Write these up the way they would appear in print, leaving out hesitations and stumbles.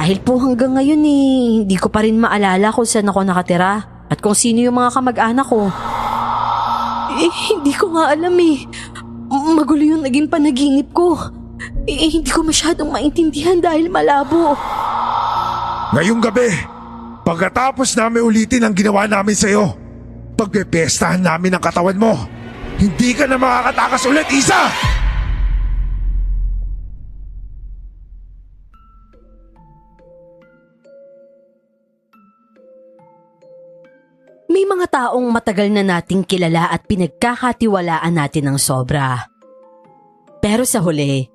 Dahil po hanggang ngayon hindi ko pa rin maalala kung saan ako nakatira at kung sino yung mga kamag-anak ko. Hindi ko nga alam Magulo yung naging panaginip ko. Hindi ko masyadong maintindihan dahil malabo. Ngayong gabi, pagkatapos namin ulitin ang ginawa namin sa'yo, pagpepestahan namin ang katawan mo, hindi ka na makakatakas ulit, Isa! May mga taong matagal na nating kilala at pinagkakatiwalaan natin ng sobra. Pero sa huli,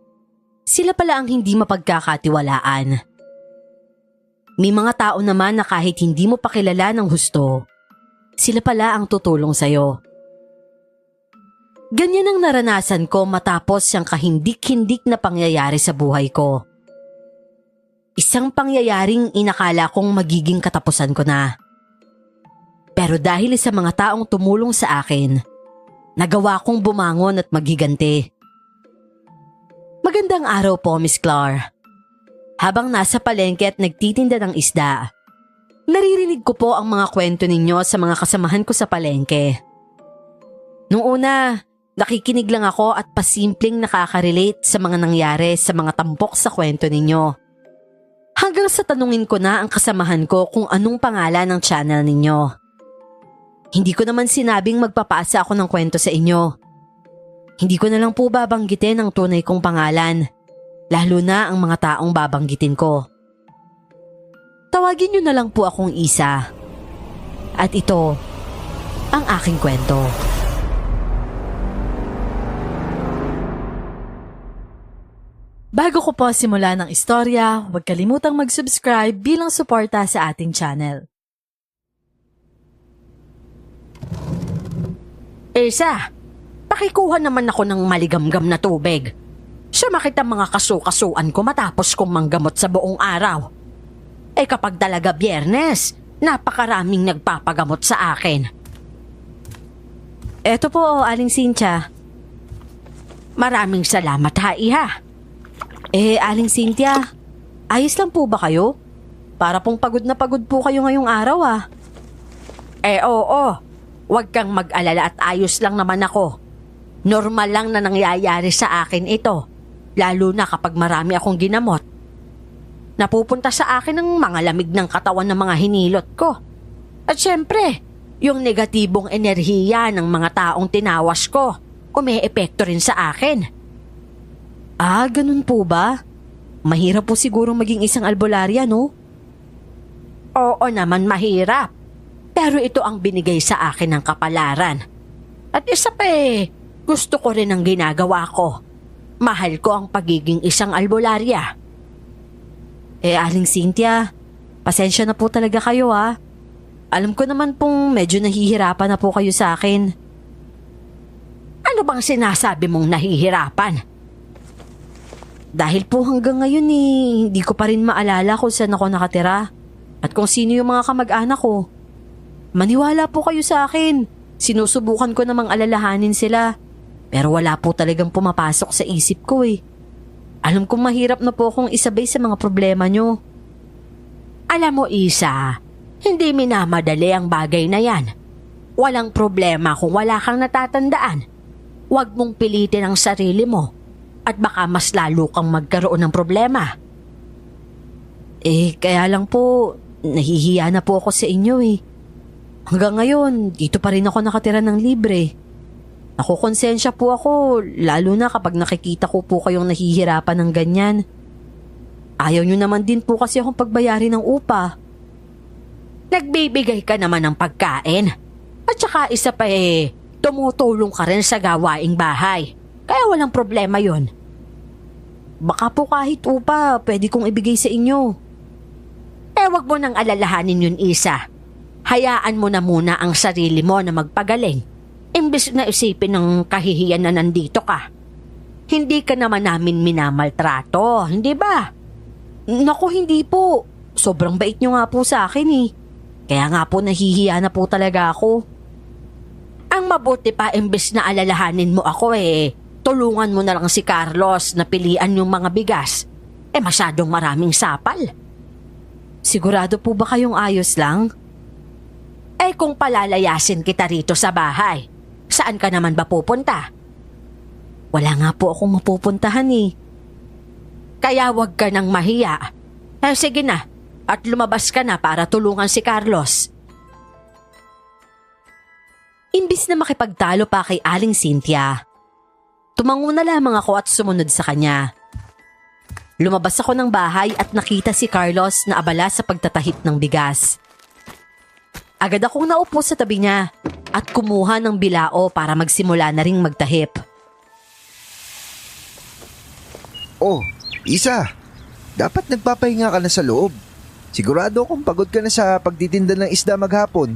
sila pala ang hindi mapagkakatiwalaan. May mga tao naman na kahit hindi mo pa kilala ng husto, sila pala ang tutulong sa'yo. Ganyan ang naranasan ko matapos siyang kahindik-hindik na pangyayari sa buhay ko. Isang pangyayaring inakala kong magiging katapusan ko na. Pero dahil sa mga taong tumulong sa akin, nagawa kong bumangon at maghiganti. Magandang araw po, Miss Clar. Habang nasa palengke at nagtitinda ng isda, naririnig ko po ang mga kwento ninyo sa mga kasamahan ko sa palengke. Noong una, nakikinig lang ako at pasimpleng nakaka-relate sa mga nangyari sa mga tampok sa kwento ninyo. Hanggang sa tanungin ko na ang kasamahan ko kung anong pangalan ng channel ninyo. Hindi ko naman sinabing magpapasa ako ng kwento sa inyo. Hindi ko na lang po babanggitin ang tunay kong pangalan, lalo na ang mga taong babanggitin ko. Tawagin niyo na lang po akong Isa. At ito, ang aking kwento. Bago ko po simulan ng istorya, huwag kalimutang mag-subscribe bilang suporta sa ating channel. Isa, pakikuha naman ako ng maligamgam na tubig. Sumakit ang mga kasu-kasuan ko matapos kong manggamot sa buong araw. Kapag talaga Biyernes, napakaraming nagpapagamot sa akin. Eto po, Aling Cynthia. Maraming salamat ha, Iha. Aling Cynthia, ayos lang po ba kayo? Para pong pagod na pagod po kayo ngayong araw Oo. Huwag kang mag-alala at ayos lang naman ako. Normal lang na nangyayari sa akin ito, lalo na kapag marami akong ginamot. Napupunta sa akin ang mga lamig ng katawan ng mga hinilot ko. At syempre, yung negatibong enerhiya ng mga taong tinawas ko, umeepekto rin sa akin. Ganun po ba? Mahirap po siguro maging isang albularya, no? Oo naman, mahirap. Pero ito ang binigay sa akin ng kapalaran. At isa pa gusto ko rin ang ginagawa ko. Mahal ko ang pagiging isang albularya. Aling Cynthia, pasensya na po talaga kayo Alam ko naman pong medyo nahihirapan na po kayo sa akin. Ano bang sinasabi mong nahihirapan? Dahil po hanggang ngayon hindi ko pa rin maalala kung saan ako nakatira at kung sino yung mga kamag-anak ko. Maniwala po kayo sa akin. Sinusubukan ko namang alalahanin sila. Pero wala po talagang pumapasok sa isip ko Alam kong mahirap na po akong isabay sa mga problema nyo. Alam mo, Isa, hindi minamadali ang bagay na yan. Walang problema kung wala kang natatandaan. Huwag mong pilitin ang sarili mo at baka mas lalo kang magkaroon ng problema. Kaya lang po, nahihiya na po ako sa inyo Hanggang ngayon, dito pa rin ako nakatira ng libre. Nakukonsensya po ako, lalo na kapag nakikita ko po kayong nahihirapan ng ganyan. Ayaw nyo naman din po kasi akong pagbayarin ng upa. Nagbibigay ka naman ng pagkain. At saka isa pa tumutulong ka rin sa gawaing bahay. Kaya walang problema yon. Baka po kahit upa, pwede kong ibigay sa inyo. Wag mo nang alalahanin yun, Isa. Hayaan mo na muna ang sarili mo na magpagaling. Imbes na isipin ng kahihiyan na nandito ka. Hindi ka naman namin minamaltrato, hindi ba? Naku, hindi po. Sobrang bait nyo nga po sa akin Kaya nga po nahihiya na po talaga ako. Ang mabuti pa imbes na alalahanin mo ako tulungan mo na lang si Carlos na pilian yung mga bigas. Masyadong maraming sapal. Sigurado po ba kayong ayos lang? Eh kung palalayasin kita rito sa bahay, saan ka naman ba pupunta? Wala nga po akong mapupuntahan eh. Kaya wag ka nang mahiya. Eh sige na, at lumabas ka na para tulungan si Carlos. Imbis na makipagtalo pa kay Aling Cynthia, tumango na lamang ako at sumunod sa kanya. Lumabas ako ng bahay at nakita si Carlos na abala sa pagtatahip ng bigas. Agad akong naupo sa tabi niya at kumuha ng bilao para magsimula na ring magtahip. Oh, Isa, dapat nagpapahinga ka na sa loob. Sigurado akong pagod ka na sa pagtitinda ng isda maghapon.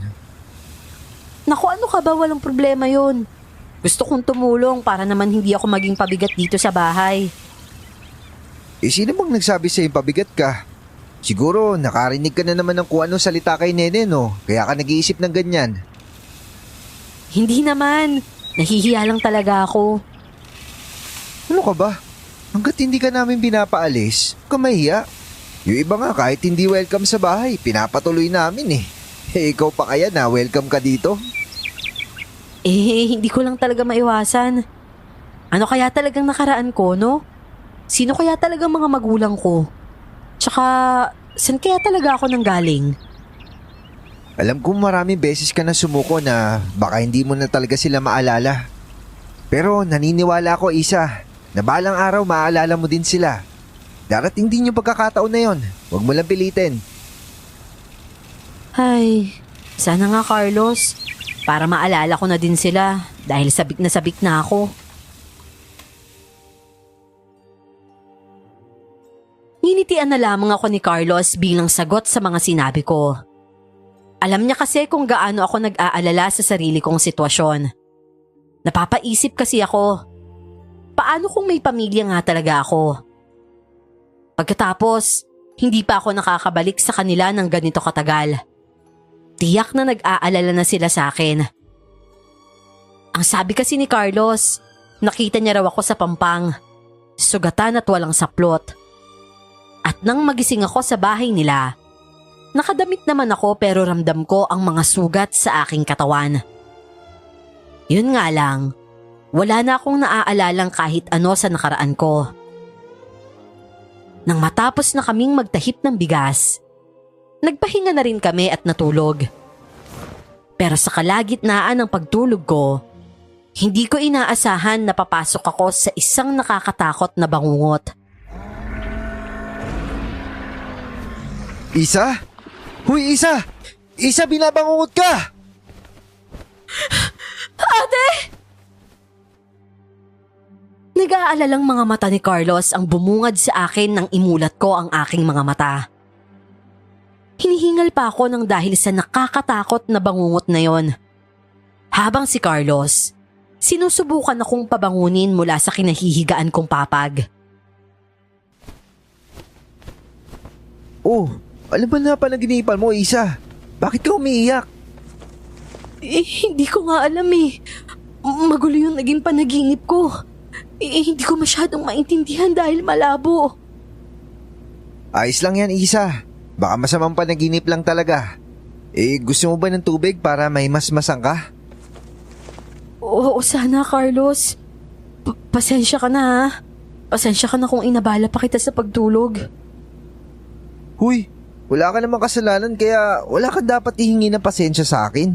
Naku, ano ka ba? Walang problema yun. Gusto kong tumulong para naman hindi ako maging pabigat dito sa bahay. Sino bang nagsabi sa'yo pabigat ka? Siguro nakarinig ka na naman ng kung anong salita kay Nene, no? Kaya ka nag-iisip ng ganyan. Hindi naman. Nahihiya lang talaga ako. Ano ka ba? Hanggat hindi ka namin pinapaalis, huwag ka mahiya. Yung iba nga kahit hindi welcome sa bahay, pinapatuloy namin eh. Ikaw pa kaya na welcome ka dito? Hindi ko lang talaga maiwasan. Ano kaya talagang nakaraan ko, no? Sino kaya talagang mga magulang ko? Tsaka, saan kaya talaga ako nanggaling? Alam kong maraming beses ka na sumuko na baka hindi mo na talaga sila maalala. Pero naniniwala ako, Isa, na balang araw maaalala mo din sila. Darating din yung pagkakataon na yon. Huwag mo lang pilitin. Ay, sana nga Carlos. Para maalala ko na din sila dahil sabik na ako. Nginitian na lamang ako ni Carlos bilang sagot sa mga sinabi ko. Alam niya kasi kung gaano ako nag-aalala sa sarili kong sitwasyon. Napapaisip kasi ako, paano kung may pamilya nga talaga ako? Pagkatapos, hindi pa ako nakakabalik sa kanila ng ganito katagal. Tiyak na nag-aalala na sila sa akin. Ang sabi kasi ni Carlos, nakita niya raw ako sa Pampang, sugatan at walang saplot. At nang magising ako sa bahay nila, nakadamit naman ako pero ramdam ko ang mga sugat sa aking katawan. Yun nga lang, wala na akong naaalalang kahit ano sa nakaraan ko. Nang matapos na kaming magtahip ng bigas, nagpahinga na rin kami at natulog. Pero sa kalagitnaan ng pagtulog ko, hindi ko inaasahan na papasok ako sa isang nakakatakot na bangungot. Isa? Huy, Isa! Isa, binabangungot ka! Ate! Nag-aalalang mga mata ni Carlos ang bumungad sa akin nang imulat ko ang aking mga mata. Hinihingal pa ako ng dahil sa nakakatakot na bangungot na yon. Habang si Carlos, sinusubukan akong pabangunin mula sa kinahihigaan kong papag. Oh, ano ba na panaginipan mo, Isa? Bakit ka umiiyak? Hindi ko nga alam eh. Magulo yung naging panaginip ko. Hindi ko masyadong maintindihan dahil malabo. Ayos lang yan, Isa. Baka masamang panaginip lang talaga. Gusto mo ba ng tubig para may masmasang ka? Oo, sana Carlos. Pasensya ka na ha. Pasensya ka na kung inabala pa kita sa pagtulog. Huy, wala ka namang kasalanan kaya wala ka dapat ihingi ng pasensya sa akin.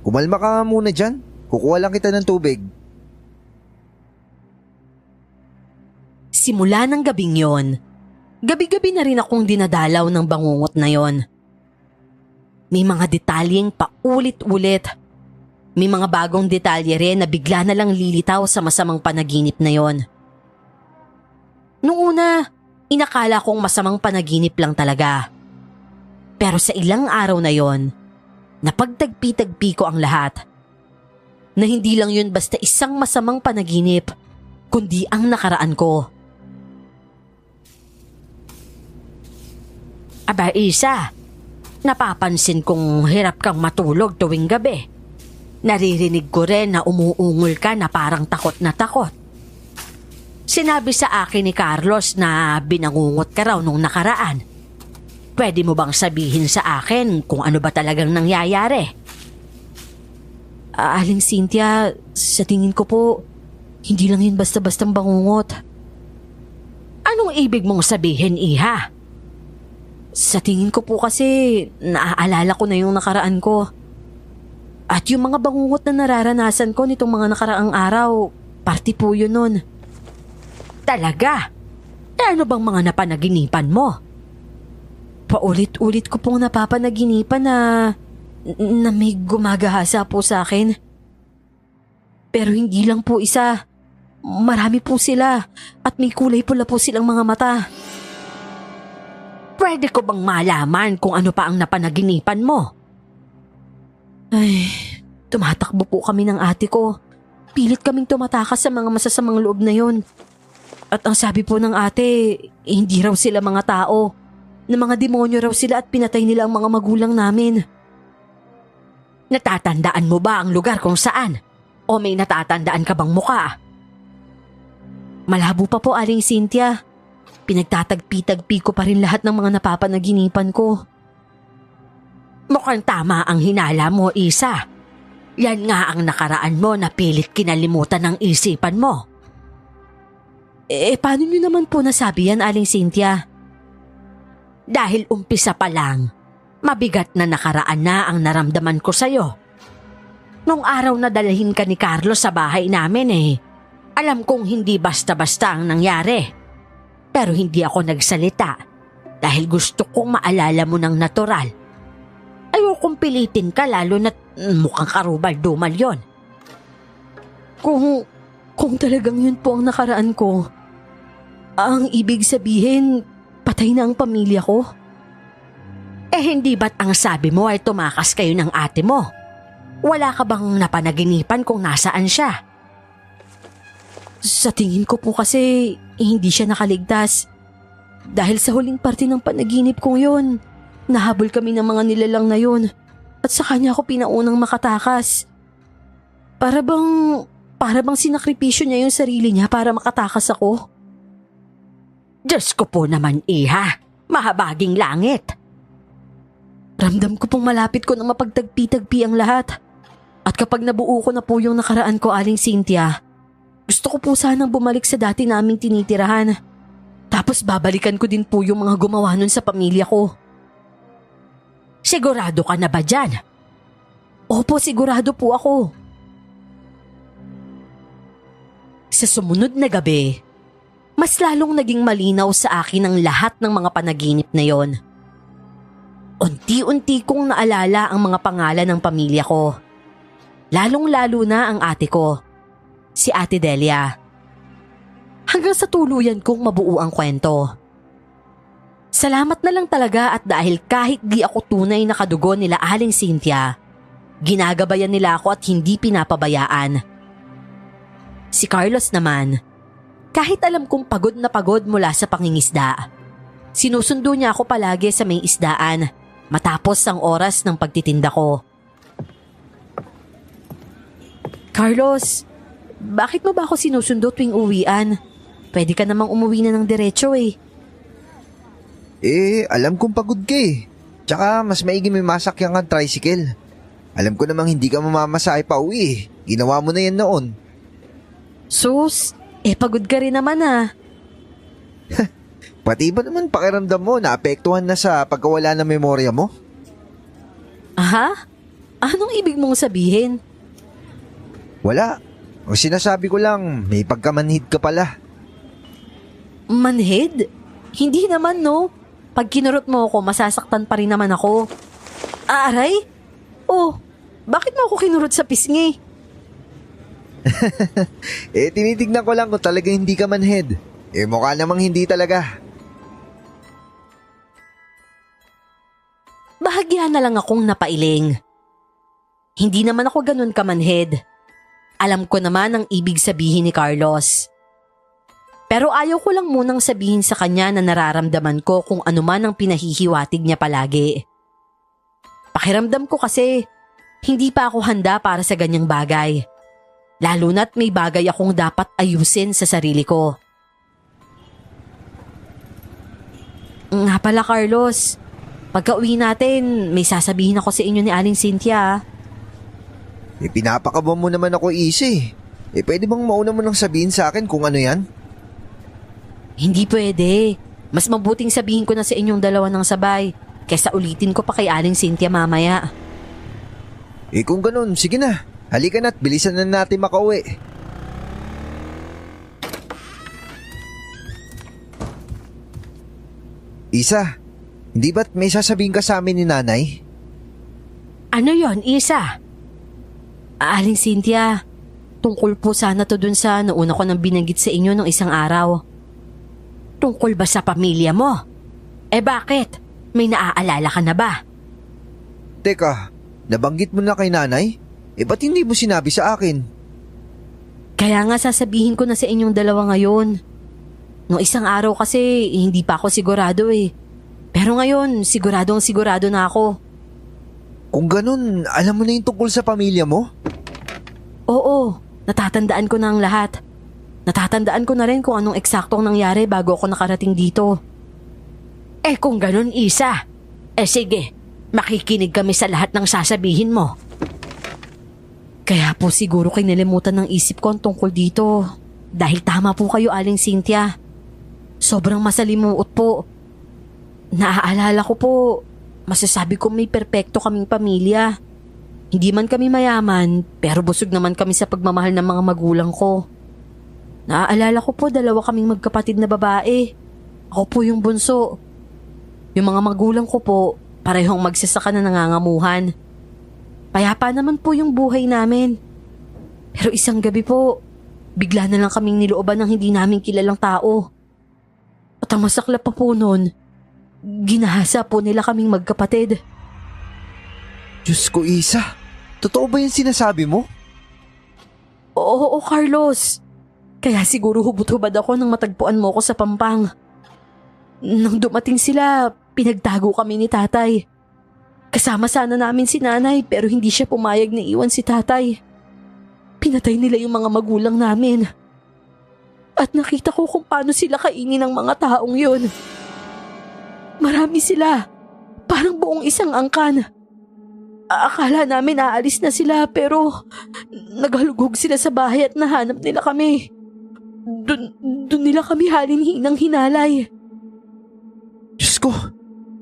Kumalma ka nga muna dyan. Kukuha lang kita ng tubig. Simula ng gabing yon, gabi-gabi na rin akong dinadalaw ng bangungot na yon. May mga detalyeng paulit-ulit. May mga bagong detalye rin na bigla na lang lilitaw sa masamang panaginip na yon. Noong una, inakala kong masamang panaginip lang talaga. Pero sa ilang araw na yon, napagtagpi-tagpi ko ang lahat. Na hindi lang yun basta isang masamang panaginip, kundi ang nakaraan ko. Aba Isa, napapansin kong hirap kang matulog tuwing gabi. Naririnig ko rin na umuungol ka na parang takot na takot. Sinabi sa akin ni Carlos na binangungot ka raw nung nakaraan. Pwede mo bang sabihin sa akin kung ano ba talagang nangyayari? Aling Cynthia, sa tingin ko po, hindi lang yun basta-bastang bangungot. Anong ibig mong sabihin, Iha? Sa tingin ko po kasi, naaalala ko na yung nakaraan ko. At yung mga bangungot na nararanasan ko nitong mga nakaraang araw, party po yun nun. Talaga? Ano bang mga napanaginipan mo? Paulit-ulit ko pong napapanaginipan na may gumagahasa po sa akin. Pero hindi lang po isa. Marami po sila at may kulay pula po silang mga mata. Pwede ko bang malaman kung ano pa ang napanaginipan mo? Ay, tumatakbo po kami ng ate ko. Pilit kaming tumatakas sa mga masasamang loob na yon. At ang sabi po ng ate, hindi raw sila mga tao. Na mga demonyo raw sila at pinatay nila ang mga magulang namin. Natatandaan mo ba ang lugar kung saan? O may natatandaan ka bang muka? Malabo pa po, Aling Cynthia. Pinagtatagpi-tagpi ko pa rin lahat ng mga napapanaginipan ko. Mukhang tama ang hinala mo, Isa. Yan nga ang nakaraan mo na pilit kinalimutan ng isipan mo. Paano nyo naman po nasabi yan, Aling Cynthia? Dahil umpisa pa lang, mabigat na nakaraan na ang naramdaman ko sa'yo. Nung araw na dalhin ka ni Carlos sa bahay namin alam kong hindi basta-basta ang nangyari. Pero hindi ako nagsalita dahil gusto kong maalala mo ng natural. Ayokong pilitin ka lalo na't mukhang karubal-dumal yon. Kung talagang yun po ang nakaraan ko, ang ibig sabihin, patay na ang pamilya ko? Hindi ba't ang sabi mo ay tumakas kayo ng ate mo? Wala ka bang napanaginipan kung nasaan siya? Sa tingin ko po kasi hindi siya nakaligtas. Dahil sa huling parte ng panaginip kong yun, nahabol kami ng mga nilalang na yun at sa kanya ako pinaunang makatakas. Para bang sinakripisyo niya yung sarili niya para makatakas ako. Diyos ko po naman, Iha. Mahabaging langit. Ramdam ko pong malapit ko na mapagtagpi-tagpi ang lahat. At kapag nabuo ko na po yung nakaraan ko, Aling Cynthia, gusto ko po sanang bumalik sa dati naming tinitirahan. Tapos babalikan ko din po yung mga gumawa nun sa pamilya ko. Sigurado ka na ba dyan? Opo, sigurado po ako. Sa sumunod na gabi, mas lalong naging malinaw sa akin ang lahat ng mga panaginip na yon. Unti-unti kong naalala ang mga pangalan ng pamilya ko. Lalong-lalo na ang ate ko, si Ate Delia. Hanggang sa tuluyan kong mabuo ang kwento. Salamat na lang talaga at dahil kahit di ako tunay na kadugo nila Aling Cynthia, ginagabayan nila ako at hindi pinapabayaan. Si Carlos naman, kahit alam kong pagod na pagod mula sa pangingisda, sinusundo niya ako palagi sa may isdaan matapos ang oras ng pagtitinda ko. Carlos, bakit mo ba ako sinusundo tuwing uwian? Pwede ka namang umuwi na ng diretso Alam kong pagod ka Tsaka mas maigi may masakyan kang tricycle. Alam ko namang hindi ka mamamasahe pa uwi Ginawa mo na yan noon. Sus, pagod ka rin naman Pati ba naman pakiramdam mo naapektuhan na sa pagkawala ng memorya mo? Aha? Anong ibig mong sabihin? Wala. Ang sinasabi ko lang, may pagkamanhid ka pala. Manhid? Hindi naman no. Pag kinurot mo ako, masasaktan pa rin naman ako. Aray? Oh, bakit mo ako kinurot sa pisngi? Tinitignan ko lang kung talaga hindi ka manhid. Mukha namang hindi talaga. Bahagya na lang akong napailing. Hindi naman ako ganun kamanhid. Alam ko naman ang ibig sabihin ni Carlos. Pero ayaw ko lang munang sabihin sa kanya na nararamdaman ko kung ano man ang pinahihiwatig niya palagi. Pakiramdam ko kasi hindi pa ako handa para sa ganyang bagay. Lalo na't may bagay akong dapat ayusin sa sarili ko. Nga pala Carlos, Pagka uwi natin, may sasabihin ako sa inyo ni Aling Cynthia. Pinapakaba mo naman ako, Isa. Pwede bang mauna mo nang sabihin sa akin kung ano yan? Hindi pwede. Mas mabuting sabihin ko na sa inyong dalawa ng sabay kaysa ulitin ko pa kay Aling Cynthia mamaya. Kung ganun, sige na. Halika na't bilisan na natin makauwi. Isa, hindi ba't may sasabihin ka sa amin ni nanay? Ano yon, Isa? Aling Cynthia, tungkol po sana to dun sa nauna ko nang binanggit sa inyo nung isang araw. Tungkol ba sa pamilya mo? Bakit? May naaalala ka na ba? Teka, nabanggit mo na kay nanay? Ba't hindi mo sinabi sa akin? Kaya nga sasabihin ko na sa inyong dalawa ngayon. Nung isang araw kasi hindi pa ako sigurado Pero ngayon, sigurado na ako. Kung ganun, alam mo na yung tungkol sa pamilya mo? Oo, natatandaan ko na ang lahat. Natatandaan ko na rin kung anong eksaktong nangyari bago ako nakarating dito. Kung ganun, Isa. Sige, makikinig kami sa lahat ng sasabihin mo. Kaya po siguro kinalimutan ng isip ko ang tungkol dito. Dahil tama po kayo, Aling Cynthia. Sobrang masalimuot po. Naaalala ko po, masasabi ko may perpekto kaming pamilya. Hindi man kami mayaman, pero busog naman kami sa pagmamahal ng mga magulang ko. Naaalala ko po 2 kaming magkapatid na babae. Ako po yung bunso. Yung mga magulang ko po, parehong magsasaka na nangangamuhan. Payapa naman po yung buhay namin. Pero isang gabi po, bigla na lang kaming nilooban ng hindi namin kilalang tao. At ang masaklap pa po nun, ginahasa po nila kaming magkapatid. Diyos ko, Isa. Totoo ba yung sinasabi mo? Oo, Carlos. Kaya siguro hubot-hubad ako nang matagpuan mo ko sa Pampang. Nang dumating sila, pinagtago kami ni tatay. Kasama sana namin si nanay pero hindi siya pumayag na iwan si tatay. Pinatay nila yung mga magulang namin. At nakita ko kung paano sila kainin ng mga taong yun. Marami sila. Parang buong isang angkan. Akala namin aalis na sila pero naghalugog sila sa bahay at nahanap nila kami. Doon nila kami halin-hinang hinalay. Diyos ko,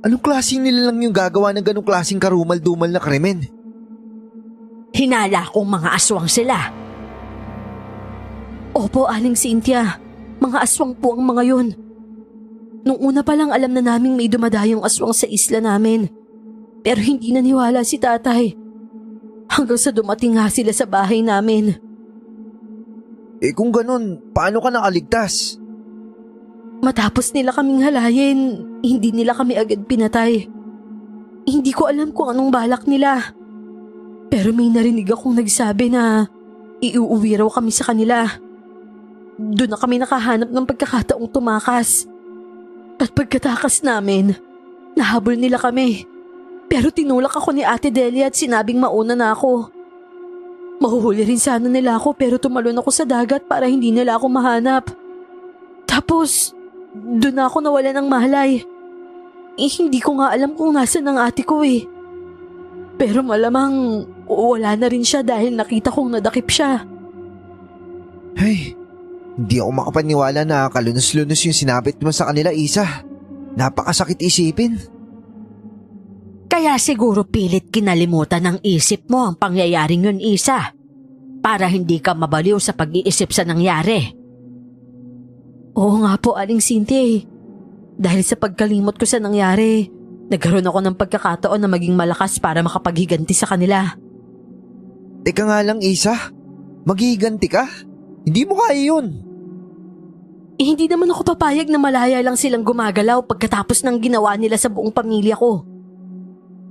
anong klaseng nila lang yung gagawa ng ganong klaseng karumal-dumal na krimen? Hinala kong mga aswang sila. Opo, Aling Cynthia. Mga aswang po ang mga yun. Nung una pa lang alam na naming may dumadayong aswang sa isla namin. Pero hindi naniwala si tatay. Hanggang sa dumating nga sila sa bahay namin. Kung ganun, paano ka nakaligtas? Matapos nila kaming halayin, hindi nila kami agad pinatay. Hindi ko alam kung anong balak nila. Pero may narinig akong nagsabi na iuuwi raw kami sa kanila. Doon na kami nakahanap ng pagkakataong tumakas. At pagkatakas namin, nahabol nila kami. Pero tinulak ako ni Ate Delia at sinabing mauna na ako. Mahuhuli rin sana nila ako pero tumalon ako sa dagat para hindi nila ako mahanap. Tapos, doon na ako nawala ng malay. Hindi ko nga alam kung nasan ang ate ko Pero malamang wala na rin siya dahil nakita kong nadakip siya. Hey, hindi ako makapaniwala na kalunos-lunos yung sinabit mo sa kanila, Isa. Napakasakit isipin. Kaya siguro pilit kinalimutan ng isip mo ang pangyayaring yun, Isa. Para hindi ka mabaliw sa pag-iisip sa nangyari. Oo nga po, Aling Cynthia. Dahil sa pagkalimot ko sa nangyari, nagkaroon ako ng pagkakataon na maging malakas para makapaghiganti sa kanila. Teka nga lang, Isa. Maghihiganti ka? Hindi mo kaya yun. Hindi naman ako papayag na malaya lang silang gumagalaw pagkatapos ng ginawa nila sa buong pamilya ko.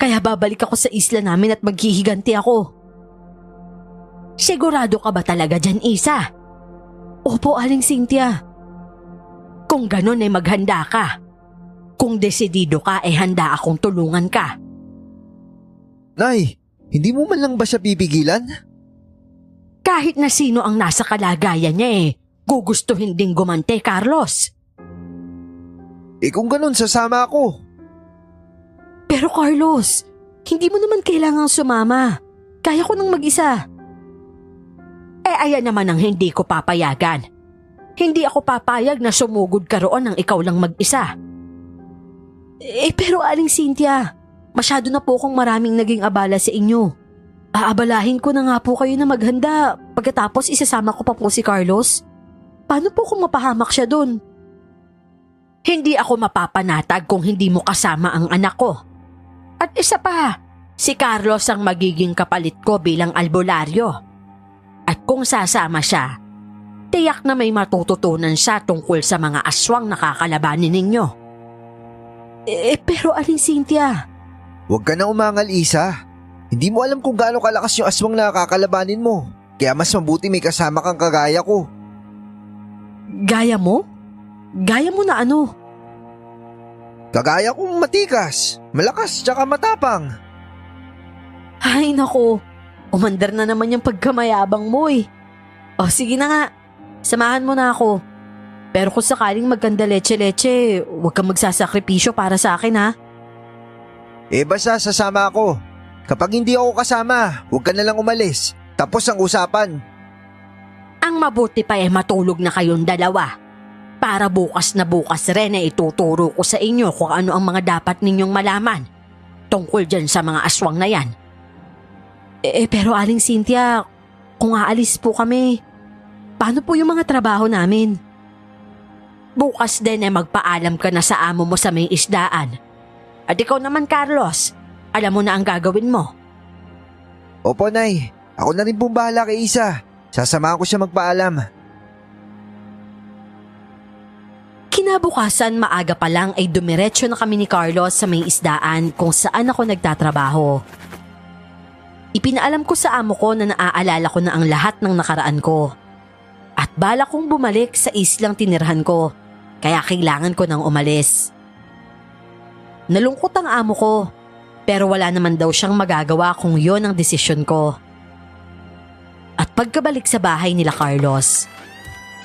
Kaya babalik ako sa isla namin at maghihiganti ako. Sigurado ka ba talaga dyan, Isa? Opo, Aling Cynthia. Kung ganun ay maghanda ka. Kung desidido ka ay handa akong tulungan ka. Nay, hindi mo man lang ba siya pipigilan? Kahit na sino ang nasa kalagayan niya gugustuhin ding gumante, Carlos. Kung ganun, sasama ako. Pero Carlos, hindi mo naman kailangang sumama. Kaya ko nang mag-isa. Ayan naman ang hindi ko papayagan. Hindi ako papayag na sumugod ka roon ng ikaw lang mag-isa. Pero Aling Cynthia, masyado na po akong maraming naging abala sa inyo. Aabalahin ko na nga po kayo na maghanda pagkatapos isasama ko pa po si Carlos. Paano po kung mapahamak siya doon? Hindi ako mapapanatag kung hindi mo kasama ang anak ko. At isa pa, si Carlos ang magiging kapalit ko bilang albularyo. At kung sasama siya, tiyak na may matututunan siya tungkol sa mga aswang nakakalabanin ninyo. Pero Aling Cynthia, Huwag ka na umangal, Isa. Hindi mo alam kung gaano kalakas yung aswang na kakalabanin mo. Kaya mas mabuti may kasama kang kagaya ko. gaya mo? Gaya mo na ano? Kagaya kong matikas, malakas tsaka matapang. Ay nako, umandar na naman yung pagkamayabang mo eh. O sige na nga, samahan mo na ako. Pero kung sakaling magkanda leche-leche, huwag kang magsasakripisyo para sa akin ha. Basta sasama ako. Kapag hindi ako kasama, huwag ka na lang umalis. Tapos ang usapan. Ang mabuti pa matulog na kayong dalawa. Para bukas na bukas rin ituturo ko sa inyo kung ano ang mga dapat ninyong malaman tungkol dyan sa mga aswang na yan. Pero Aling Cynthia, kung aalis po kami, paano po yung mga trabaho namin? Bukas din magpaalam ka na sa amo mo sa may isdaan. At ikaw naman Carlos, alam mo na ang gagawin mo. Opo, Nay. Ako na rin pong bahala kay Isa. Sasamahan ko siya magpaalam. Kinabukasan maaga pa lang ay dumiretso na kami ni Carlos sa may isdaan kung saan ako nagtatrabaho. Ipinaalam ko sa amo ko na naaalala ko na ang lahat ng nakaraan ko. At bala kong bumalik sa islang tinirhan ko, kaya kailangan ko nang umalis. Nalungkot ang amo ko, pero wala naman daw siyang magagawa kung yon ang desisyon ko. At pagkabalik sa bahay nila Carlos,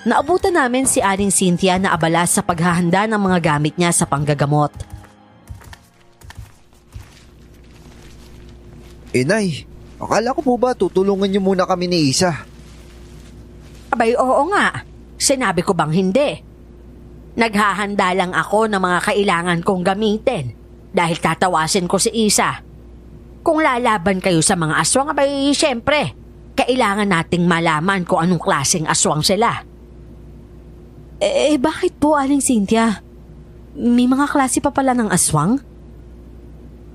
naabutan namin si Aling Cynthia na abala sa paghahanda ng mga gamit niya sa panggagamot. Nay, akala ko po ba tutulungan niyo muna kami ni Isa? Abay oo nga, sinabi ko bang hindi? Naghahanda lang ako ng mga kailangan kong gamitin dahil tatawasin ko si Isa. Kung lalaban kayo sa mga aswang, abay syempre, kailangan nating malaman kung anong klaseng aswang sila. Bakit po Aling Cynthia? May mga klase pa pala ng aswang?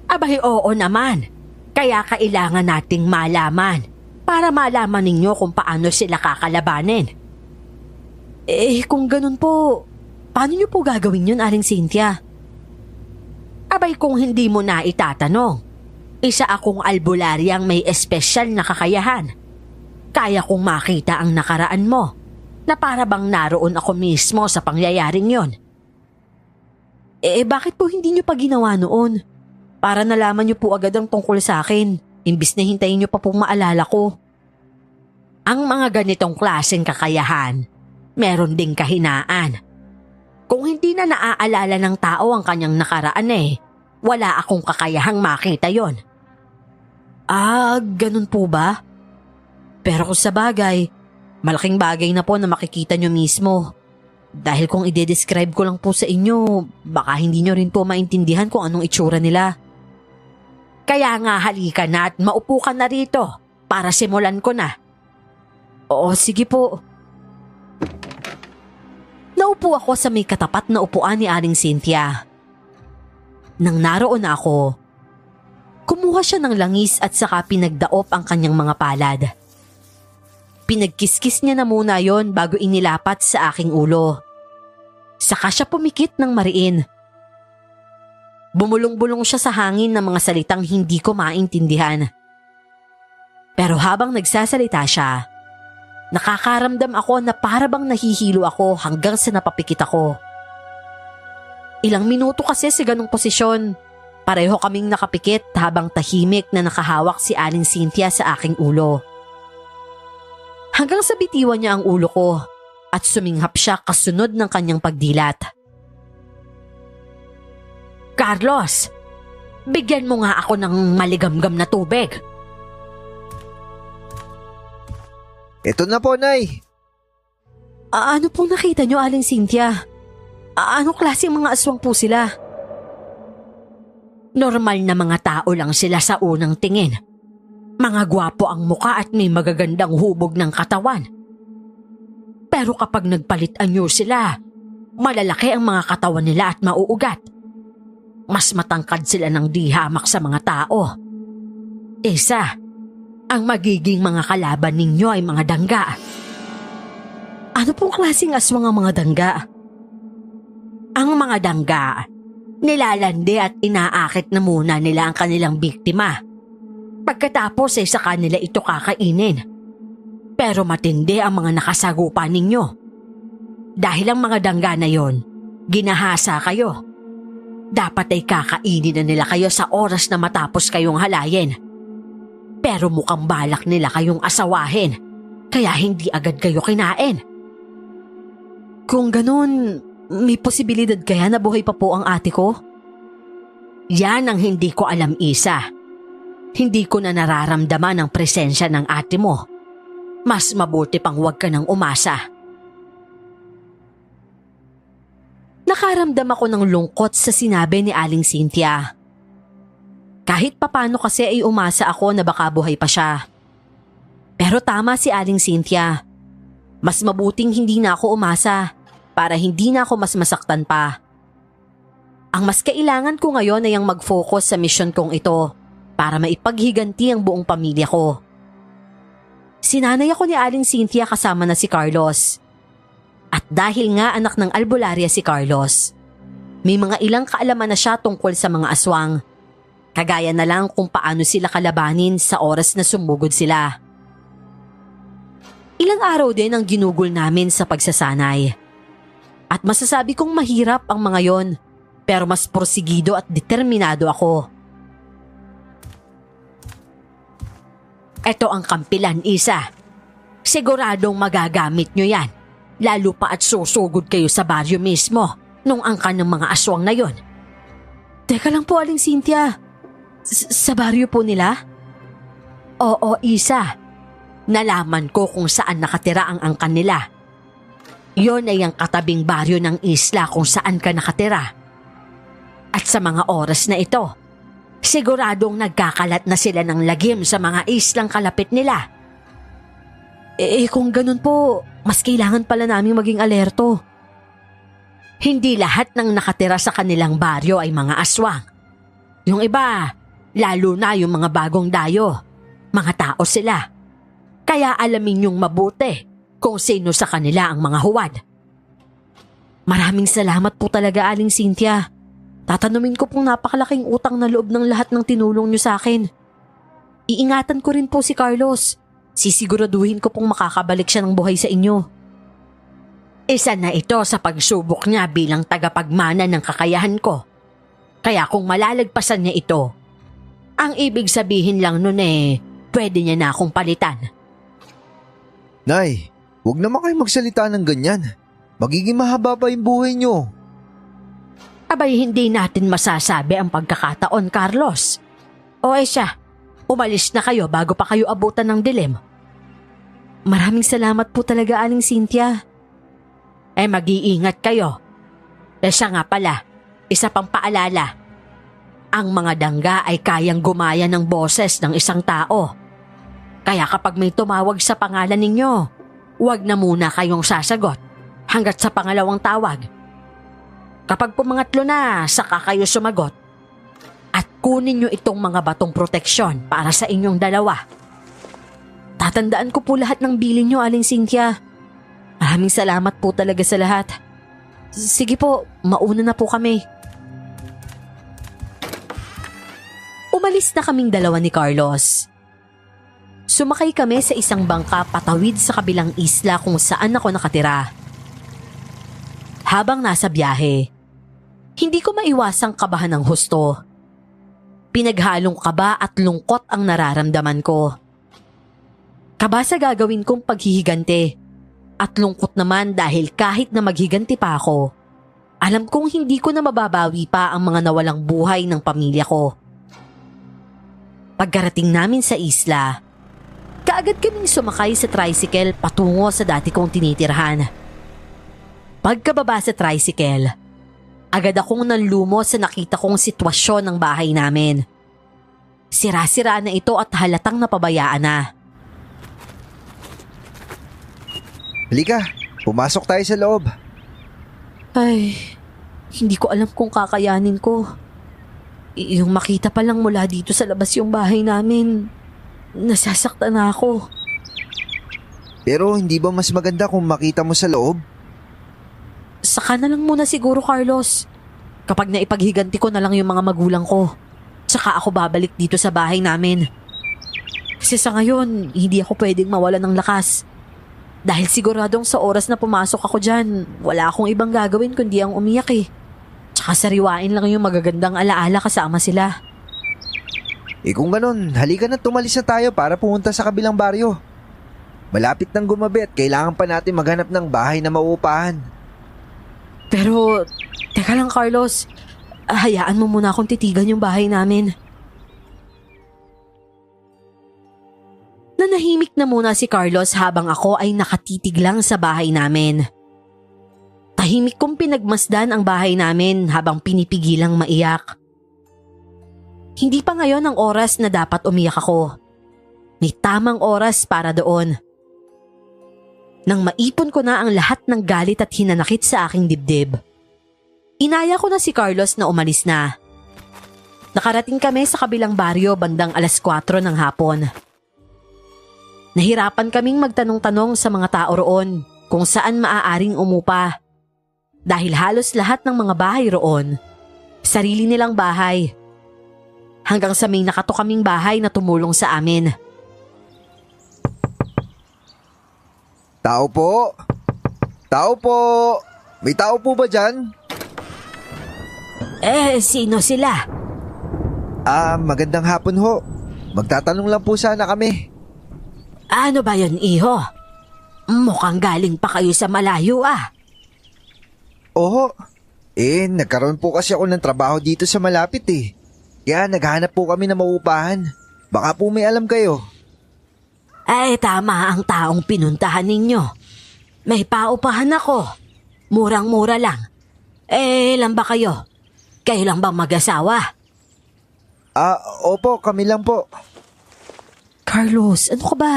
Abay oo naman, kaya kailangan nating malaman para malaman ninyo kung paano sila kakalabanin. Kung ganun po, paano niyo po gagawin yun Aling Cynthia? Abay kung hindi mo na itatanong, isa akong albularyang may espesyal na kakayahan. Kaya kong makita ang nakaraan mo na para bang naroon ako mismo sa pangyayaring yon. Bakit po hindi niyo pa ginawa noon? Para nalaman niyo po agad ang tungkol sa akin, imbis na hintayin niyo pa pong maalala ko. Ang mga ganitong klaseng kakayahan, meron ding kahinaan. Kung hindi na naaalala ng tao ang kanyang nakaraan wala akong kakayahang makita yon. Ganun po ba? Pero kung sa bagay, malaking bagay na po na makikita nyo mismo. Dahil kung ide-describe ko lang po sa inyo, baka hindi nyo rin po maintindihan kung anong itsura nila. Kaya nga halika na at maupo ka na rito para simulan ko na. Oo, sige po. Naupo ako sa may katapat na upuan ni Aling Cynthia. Nang naroon ako, kumuha siya ng langis at saka pinagdaop ang kanyang mga palad. Pinagkiskis niya na muna yon bago inilapat sa aking ulo. Saka siya pumikit ng mariin. Bumulong-bulong siya sa hangin ng mga salitang hindi ko maintindihan. Pero habang nagsasalita siya, nakakaramdam ako na para bang nahihilo ako hanggang sa napapikit ako. Ilang minuto kasi sa ganong posisyon, pareho kaming nakapikit habang tahimik na nakahawak si Aling Cynthia sa aking ulo. Hanggang sa bitiwan niya ang ulo ko at suminghap siya kasunod ng kanyang pagdilat. Carlos, Bigyan mo nga ako ng maligamgam na tubig. Ito na po, Nay. Ano pong nakita nyo, Aling Cynthia? Anong klaseng mga aswang po sila? Normal na mga tao lang sila sa unang tingin. Mga gwapo ang muka at may magagandang hubog ng katawan. Pero kapag nagpalit anyo sila, malalaki ang mga katawan nila at mauugat. Mas matangkad sila ng di hamak sa mga tao. Isa, ang magiging mga kalaban ninyo ay mga dangga. Ano pong klaseng aswang ang mga dangga? Ang mga dangga, nilalandi at inaakit na muna nila ang kanilang biktima. Pagkatapos ay sa kanila ito kakainin. Pero matindi ang mga nakasagupa ninyo. Dahil ang mga dangga na yon, ginahasa kayo. Dapat ay kakainin na nila kayo sa oras na matapos kayong halayin. Pero mukhang balak nila kayong asawahin, kaya hindi agad kayo kinain. Kung ganun, may posibilidad kaya na buhay pa po ang ate ko? Yan ang hindi ko alam, Isa. Hindi ko na nararamdaman ang presensya ng ate mo. Mas mabuti pang huwag ka nang umasa. Nakaramdam ako ng lungkot sa sinabi ni Aling Cynthia. Kahit papano kasi ay umasa ako na baka buhay pa siya. Pero tama si Aling Cynthia. Mas mabuting hindi na ako umasa para hindi na ako mas masaktan pa. Ang mas kailangan ko ngayon ay ang mag-focus sa mission kong ito para maipaghiganti ang buong pamilya ko. Sinanay ako ni Aling Cynthia kasama na si Carlos. At dahil nga anak ng albularya si Carlos, may mga ilang kaalaman na siya tungkol sa mga aswang. Kagaya na lang kung paano sila kalabanin sa oras na sumugod sila. Ilang araw din ang ginugol namin sa pagsasanay. At masasabi kong mahirap ang mga yon, pero mas porsigido at determinado ako. Ito ang kampilan, Isa. Siguradong magagamit nyo yan. Lalo pa at susugod kayo sa baryo mismo nung angkan ng mga aswang na yon. Teka lang po, Aling Cynthia. Sa baryo po nila? Oo, Isa. Nalaman ko kung saan nakatira ang angkan nila. Yon ay ang katabing baryo ng isla kung saan ka nakatira. At sa mga oras na ito, siguradong nagkakalat na sila ng lagim sa mga islang kalapit nila. Kung ganun po, mas kailangan pala naming maging alerto. Hindi lahat ng nakatira sa kanilang baryo ay mga aswang. Yung iba, lalo na yung mga bagong dayo, mga tao sila. Kaya alamin niyong mabuti kung sino sa kanila ang mga huwad. Maraming salamat po talaga, Aling Cynthia. Tatanumin ko pong napakalaking utang na loob ng lahat ng tinulong niyo sa akin. Iingatan ko rin po si Carlos. Sisiguraduhin ko pong makakabalik siya ng buhay sa inyo. Isa na ito sa pagsubok niya bilang tagapagmana ng kakayahan ko. Kaya kung malalagpasan niya ito, ang ibig sabihin lang nun pwede niya na akong palitan. Nay, huwag naman kayo magsalita ng ganyan. Magiging mahaba pa yung buhay niyo. Abay, hindi natin masasabi ang pagkakataon, Carlos. O siya, umalis na kayo bago pa kayo abutan ng dilim. Maraming salamat po talaga, Aling Cynthia. Mag-iingat kayo. Siya nga pala, isa pang paalala. Ang mga dangga ay kayang gumaya ng boses ng isang tao. Kaya kapag may tumawag sa pangalan ninyo, huwag na muna kayong sasagot hanggat sa pangalawang tawag. Kapag pumangatlo na, saka kayo sumagot. At kunin nyo itong mga batong proteksyon para sa inyong dalawa. Tatandaan ko po lahat ng bilin nyo, Aling Cynthia. Maraming salamat po talaga sa lahat. Sige po, mauna na po kami. Umalis na kaming dalawa ni Carlos. Sumakay kami sa isang bangka patawid sa kabilang isla kung saan ako nakatira. Habang nasa biyahe, hindi ko maiwasang kabahan ng husto. Pinaghalong kaba at lungkot ang nararamdaman ko. Kaba sa gagawin kong paghihigante at lungkot naman dahil kahit na maghiganti pa ako, alam kong hindi ko na mababawi pa ang mga nawalang buhay ng pamilya ko. Pagkarating namin sa isla, kaagad kaming sumakay sa tricycle patungo sa dati kong tinitirhan. Pagkababa sa tricycle, agad akong nanlumo sa nakita kong sitwasyon ng bahay namin. Sira-sira na ito at halatang napabayaan na. Halika, pumasok tayo sa loob. Ay, hindi ko alam kung kakayanin ko. Yung makita pa lang mula dito sa labas yung bahay namin, nasasaktan na ako. Pero hindi ba mas maganda kung makita mo sa loob? Saka na lang muna siguro, Carlos. Kapag naipaghiganti ko na lang yung mga magulang ko, saka ako babalik dito sa bahay namin. Kasi sa ngayon, hindi ako pwedeng mawala ng lakas. Dahil siguradong sa oras na pumasok ako dyan, wala akong ibang gagawin kundi ang umiyak eh. Tsaka sariwain lang yung magagandang alaala kasama sila. Kung ganun, halika na tumalis na tayo para pumunta sa kabilang baryo. Malapit nang gumabi at kailangan pa natin maghanap ng bahay na mauupahan. Pero, teka lang Carlos, hayaan mo muna akong titigan yung bahay namin. Nanahimik na muna si Carlos habang ako ay nakatitig lang sa bahay namin. Tahimik kong pinagmasdan ang bahay namin habang pinipigilang maiyak. Hindi pa ngayon ang oras na dapat umiyak ako. May tamang oras para doon. Nang maipon ko na ang lahat ng galit at hinanakit sa aking dibdib, inaya ko na si Carlos na umalis na. Nakarating kami sa kabilang baryo bandang 4:00 ng hapon. Nahirapan kaming magtanong-tanong sa mga tao roon kung saan maaaring umupa. Dahil halos lahat ng mga bahay roon, sarili nilang bahay. Hanggang sa may nakato kaming bahay na tumulong sa amin. Tao po! Tao po! May tao po ba dyan? Sino sila? Magandang hapon ho. Magtatanong lang po sana kami. Ano ba yun, iho? Mukhang galing pa kayo sa malayo ah. Oho. Nagkaroon po kasi ako ng trabaho dito sa malapit eh. Kaya naghahanap po kami na mauupahan. Baka po may alam kayo. Tama ang taong pinuntahan ninyo. May paupahan ako. Murang-mura lang. Ilan ba kayo? Kayo lang bang mag-asawa? Opo, kami lang po. Carlos, ano ka ba?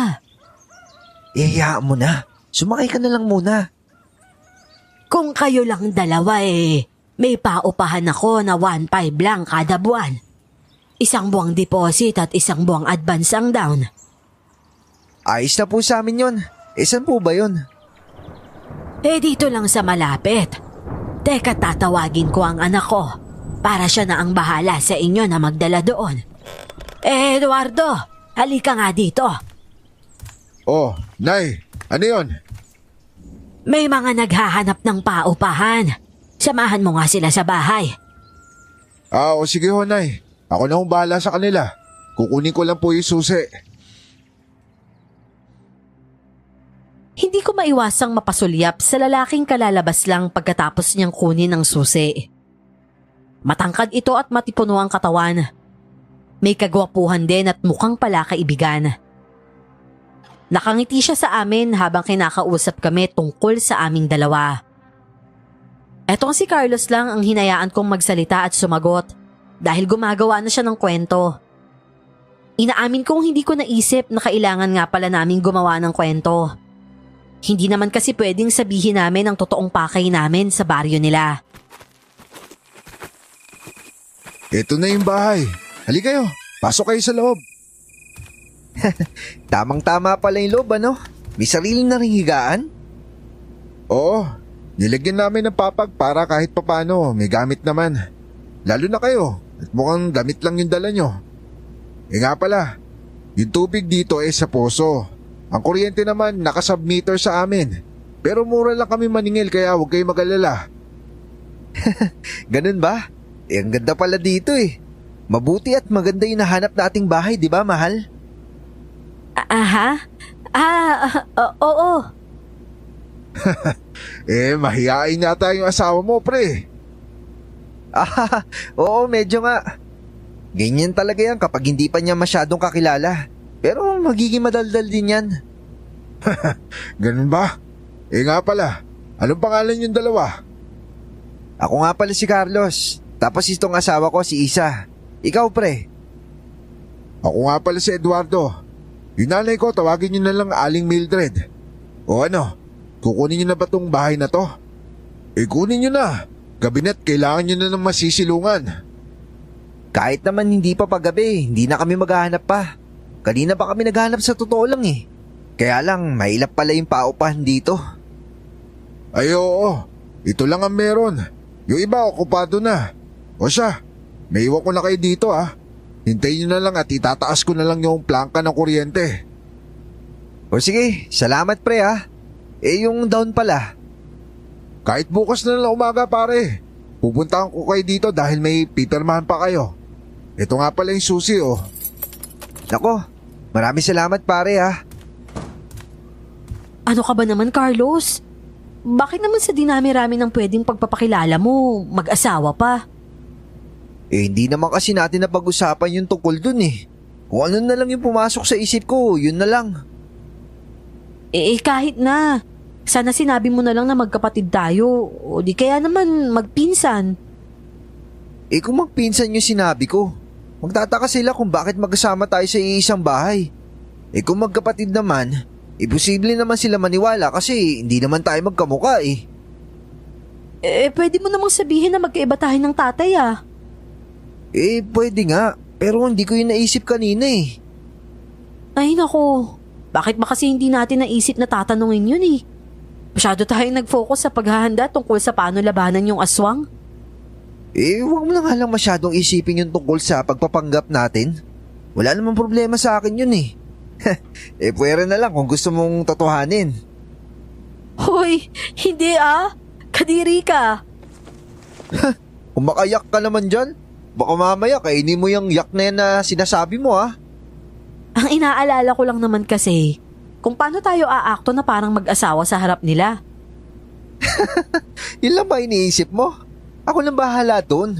Hayaan mo na. Sumakay ka na lang muna. Kung kayo lang dalawa may paupahan ako na 1.5 lang kada buwan. 1 buwang deposit at 1 buwang advance ang down. Ayos na po sa amin yun. Saan po ba yun? Dito lang sa malapit. Teka, tatawagin ko ang anak ko para siya na ang bahala sa inyo na magdala doon. Eduardo, halika nga dito. Oh, Nay, ano yon? May mga naghahanap ng paupahan. Samahan mo nga sila sa bahay. O sige ho, Nay. Ako na hong bahala sa kanila. Kukunin ko lang po yung susi. Hindi ko maiwasang mapasulyap sa lalaking kalalabas lang pagkatapos niyang kunin ang susi. Matangkad ito at matipuno ang katawan. May kagwapuhan din at mukhang palakaibigan. Nakangiti siya sa amin habang kinakausap kami tungkol sa aming dalawa. Etong si Carlos lang ang hinayaan kong magsalita at sumagot dahil gumagawa na siya ng kwento. Inaamin kong hindi ko naisip na kailangan nga pala naming gumawa ng kwento. Hindi naman kasi pwedeng sabihin namin ang totoong pakay namin sa baryo nila. Ito na yung bahay. Halika kayo, pasok kayo sa loob. Tamang-tama pala yung loob, ano? May sariling na ring higaan? Oo, nilagyan namin ng papag para kahit papano may gamit naman. Lalo na kayo, at mukhang damit lang yung dala nyo. Nga pala, yung tubig dito sa poso. Ang kuryente naman naka-submeter sa amin. Pero mura lang kami maningil kaya huwag kayo mag-alala. Ganun ba? Ang ganda pala dito eh. Mabuti at maganda yung nahanap nating bahay, di ba, mahal? Oo. Mahihain yata yung asawa mo, pre. Oo, medyo nga. Ganyan talaga yan kapag hindi pa niya masyadong kakilala. Pero magiging madaldal din yan. Ganun ba? Nga pala, anong pangalan yung dalawa? Ako nga pala si Carlos. Tapos itong asawa ko si Isa. Ikaw pre. Ako nga pala si Eduardo. Yung nanay ko, tawagin niyo na lang Aling Mildred. O ano, kukunin niyo na ba tong bahay na to? Kunin niyo na. Gabi na't kailangan niyo na ng masisilungan. Kahit naman hindi pa paggabi, hindi na kami maghahanap pa. Kanina pa kami naghahanap sa totoo lang eh. Kaya lang, mailap pala yung paupahan dito. Ay oo, ito lang ang meron. Yung iba okupado na. O siya, may iwan ko na kayo dito ah. Hintayin nyo na lang at itataas ko na lang yung plangka ng kuryente. O sige, salamat pre ha. Yung down pala. Kahit bukas na lang umaga pare. Pupuntahan ko kayo dito dahil may pipirmahan pa kayo. Ito nga pala yung susi oh. Nako, maraming salamat pare ha. Ano ka ba naman, Carlos? Bakit naman sa dinami-rami ng pwedeng pagpapakilala mo, mag-asawa pa? Hindi naman kasi natin napag-usapan yung tungkol dun eh. Kung ano na lang yung pumasok sa isip ko, yun na lang. Kahit na. Sana sinabi mo na lang na magkapatid tayo o di kaya naman magpinsan. Kung magpinsan yung sinabi ko, magtataka sila kung bakit magkasama tayo sa iisang bahay. Kung magkapatid naman, posible naman sila maniwala kasi hindi naman tayo magkamukha eh. Pwede mo namang sabihin na magkaiba tayo ng tatay ah. Pwede nga, pero hindi ko yun naisip kanina eh. Ay nako, bakit ba kasi hindi natin naisip na tatanungin yun eh? Masyado tayong nag-focus sa paghahanda tungkol sa paano labanan yung aswang. Huwag mo na nga lang masyadong isipin yung tungkol sa pagpapanggap natin. Wala namang problema sa akin yun eh. Pwera na lang kung gusto mong totohanin. Hoy, hindi ah. Kadiri ka. Kung makayak ka naman dyan, baka mamaya kainin mo yung yak na yan na sinasabi mo ah. Ang inaalala ko lang naman kasi, kung paano tayo aakto na parang mag-asawa sa harap nila. Yun lang ba iniisip mo? Ako nang bahala dun.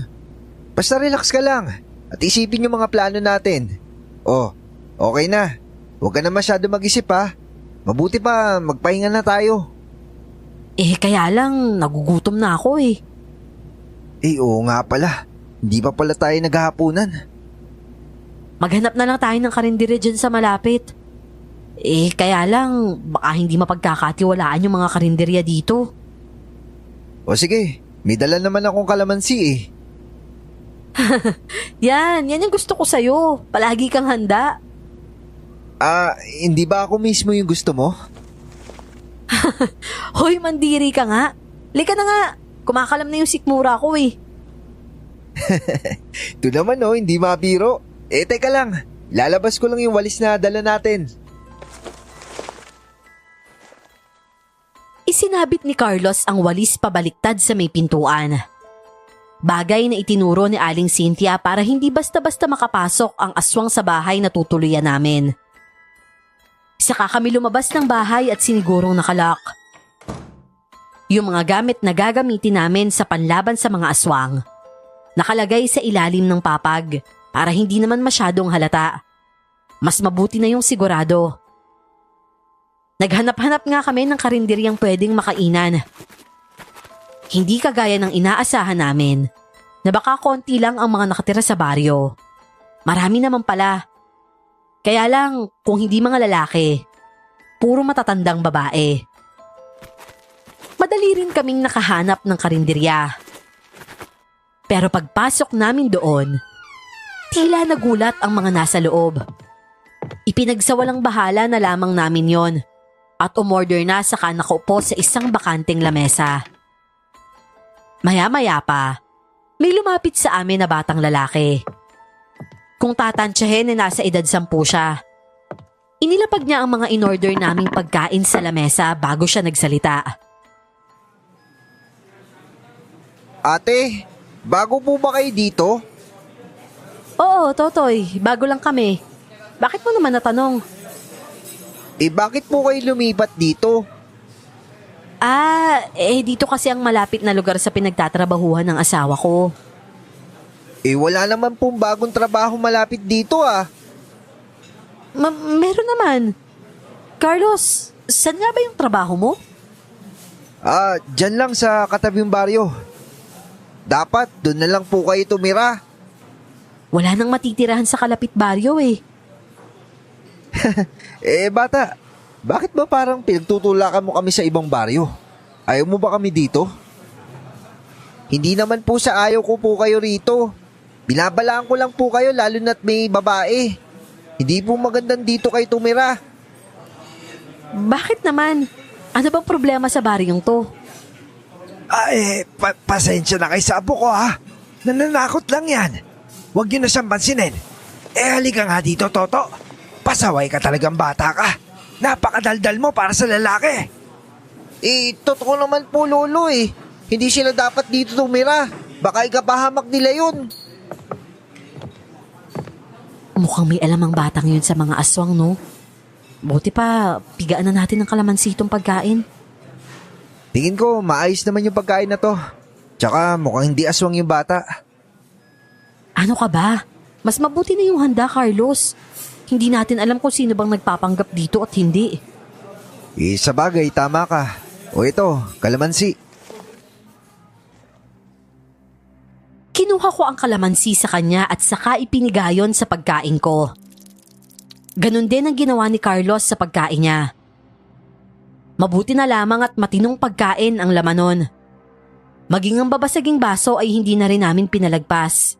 Basta relax ka lang at isipin yung mga plano natin. Okay na. Huwag ka na masyado mag-isip ha. Mabuti pa magpahinga na tayo. Kaya lang, nagugutom na ako eh. Oo nga pala. Hindi pa pala tayo naghahapunan. Maghanap na lang tayo ng karindire dyan sa malapit. Kaya lang, baka hindi mapagkakatiwalaan yung mga karinderya dito. O sige, may dala naman akong kalamansi eh. Yan yung gusto ko sa'yo. Palagi kang handa. Hindi ba ako mismo yung gusto mo? Hoy, mandiri ka nga. Lika na nga. Kumakalam na yung sikmura ko eh. Ito naman hindi mabiro. Teka lang. Lalabas ko lang yung walis na dala natin. Isinabit ni Carlos ang walis pabaliktad sa may pintuan. Bagay na itinuro ni Aling Cynthia para hindi basta-basta makapasok ang aswang sa bahay na tutuluyan namin. Saka kami lumabas ng bahay at sinigurong nakalak. Yung mga gamit na gagamitin namin sa panlaban sa mga aswang, nakalagay sa ilalim ng papag para hindi naman masyadong halata. Mas mabuti na yung sigurado. Naghanap-hanap nga kami ng karinderyang pwedeng makainan. Hindi kagaya ng inaasahan namin na baka konti lang ang mga nakatira sa baryo. Marami naman pala. Kaya lang kung hindi mga lalaki, puro matatandang babae. Madali rin kaming nakahanap ng karinderya. Pero pagpasok namin doon, tila nagulat ang mga nasa loob. Ipinagsawalang bahala na lamang namin yon at umorder na saka nakaupo sa isang bakanteng lamesa. Maya-maya pa, may lumapit sa amin na batang lalaki. Kung tatansyahin na nasa edad 10 siya. Inilapag niya ang mga in-order naming pagkain sa lamesa bago siya nagsalita. Ate, bago po ba kayo dito? Oo, Totoy, bago lang kami. Bakit mo naman natanong? Bakit po kayo lumipat dito? Dito kasi ang malapit na lugar sa pinagtatrabahuhan ng asawa ko. Wala naman pong bagong trabaho malapit dito ah. Meron naman. Carlos, saan nga ba yung trabaho mo? Dyan lang sa katabing baryo. Dapat doon na lang po kayo tumira. Wala nang matitirahan sa kalapit baryo eh. Bata, bakit ba parang pinagtutulakan mo kami sa ibang baryo? Ayaw mo ba kami dito? Hindi naman po sa ayaw ko po kayo rito. Binabalaan ko lang po kayo lalo na't may babae. Hindi po magandang dito kayo tumira. Bakit naman? Ano bang problema sa baryong to? Pasensya na kay sa apo ko ha. Nananakot lang yan. Huwag niyo na siyang pansinin. Halika nga dito, Toto. Pasaway ka talagang bata ka. Napakadaldal mo para sa lalaki. Totoo naman po, Lolo eh. Hindi sila dapat dito tumira. Baka ikapahamak nila yun. Mukhang may alam ang batang yun sa mga aswang, no? Buti pa, pigaan na natin ng kalamansi itong pagkain. Tingin ko, maayos naman yung pagkain na to. Tsaka mukhang hindi aswang yung bata. Ano ka ba? Mas mabuti na yung handa, Carlos. Hindi natin alam kung sino bang nagpapanggap dito at hindi. Sa bagay, tama ka. O ito, kalamansi. Kinuha ko ang kalamansi sa kanya at saka ipinigayon sa pagkain ko. Ganon din ang ginawa ni Carlos sa pagkain niya. Mabuti na lamang at matinong pagkain ang laman nun. Maging ang babasaging baso ay hindi na rin namin pinalagpas.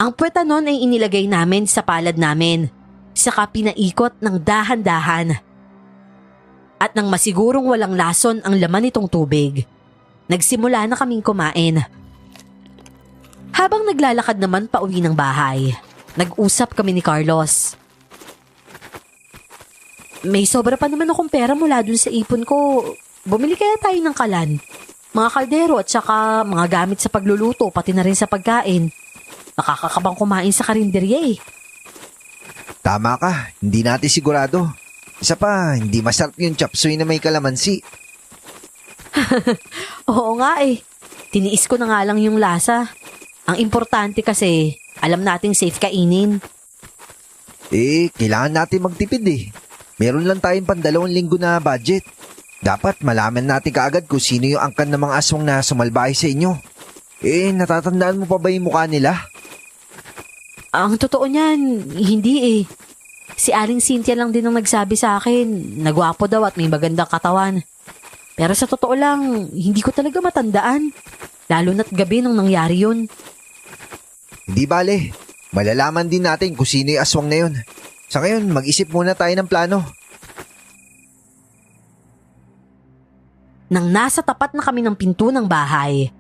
Ang puweta nun ay inilagay namin sa palad namin, saka pinaikot ng dahan-dahan. At nang masigurong walang lason ang laman nitong tubig, nagsimula na kaming kumain. Habang naglalakad naman pauwi ng bahay, nag-usap kami ni Carlos. May sobra pa naman akong pera mula dun sa ipon ko. Bumili kaya tayo ng kalan, mga kaldero at saka mga gamit sa pagluluto pati na rin sa pagkain. Nakakakabang kumain sa karinderya eh. Tama ka, hindi natin sigurado. Isa pa, hindi masarap yung chop suey na may kalamansi. Oo nga eh. Tiniis ko na nga lang yung lasa. Ang importante kasi, alam nating safe kainin. Kailangan natin magtipid eh. Meron lang tayong 2 linggo na budget. Dapat malaman natin kaagad kung sino yung angkan ng mga aswang na sumalbahay sa inyo. Natatandaan mo pa ba yung mukha nila? Ang totoo niyan, hindi eh. Si Aling Cynthia lang din ang nagsabi sa akin, nagwapo daw at may magandang katawan. Pero sa totoo lang, hindi ko talaga matandaan. Lalo na't gabi nang nangyari yun. Hindi bale, malalaman din natin kung sino yung aswang na yun. Sa ngayon, mag-isip muna tayo ng plano. Nang nasa tapat na kami ng pinto ng bahay,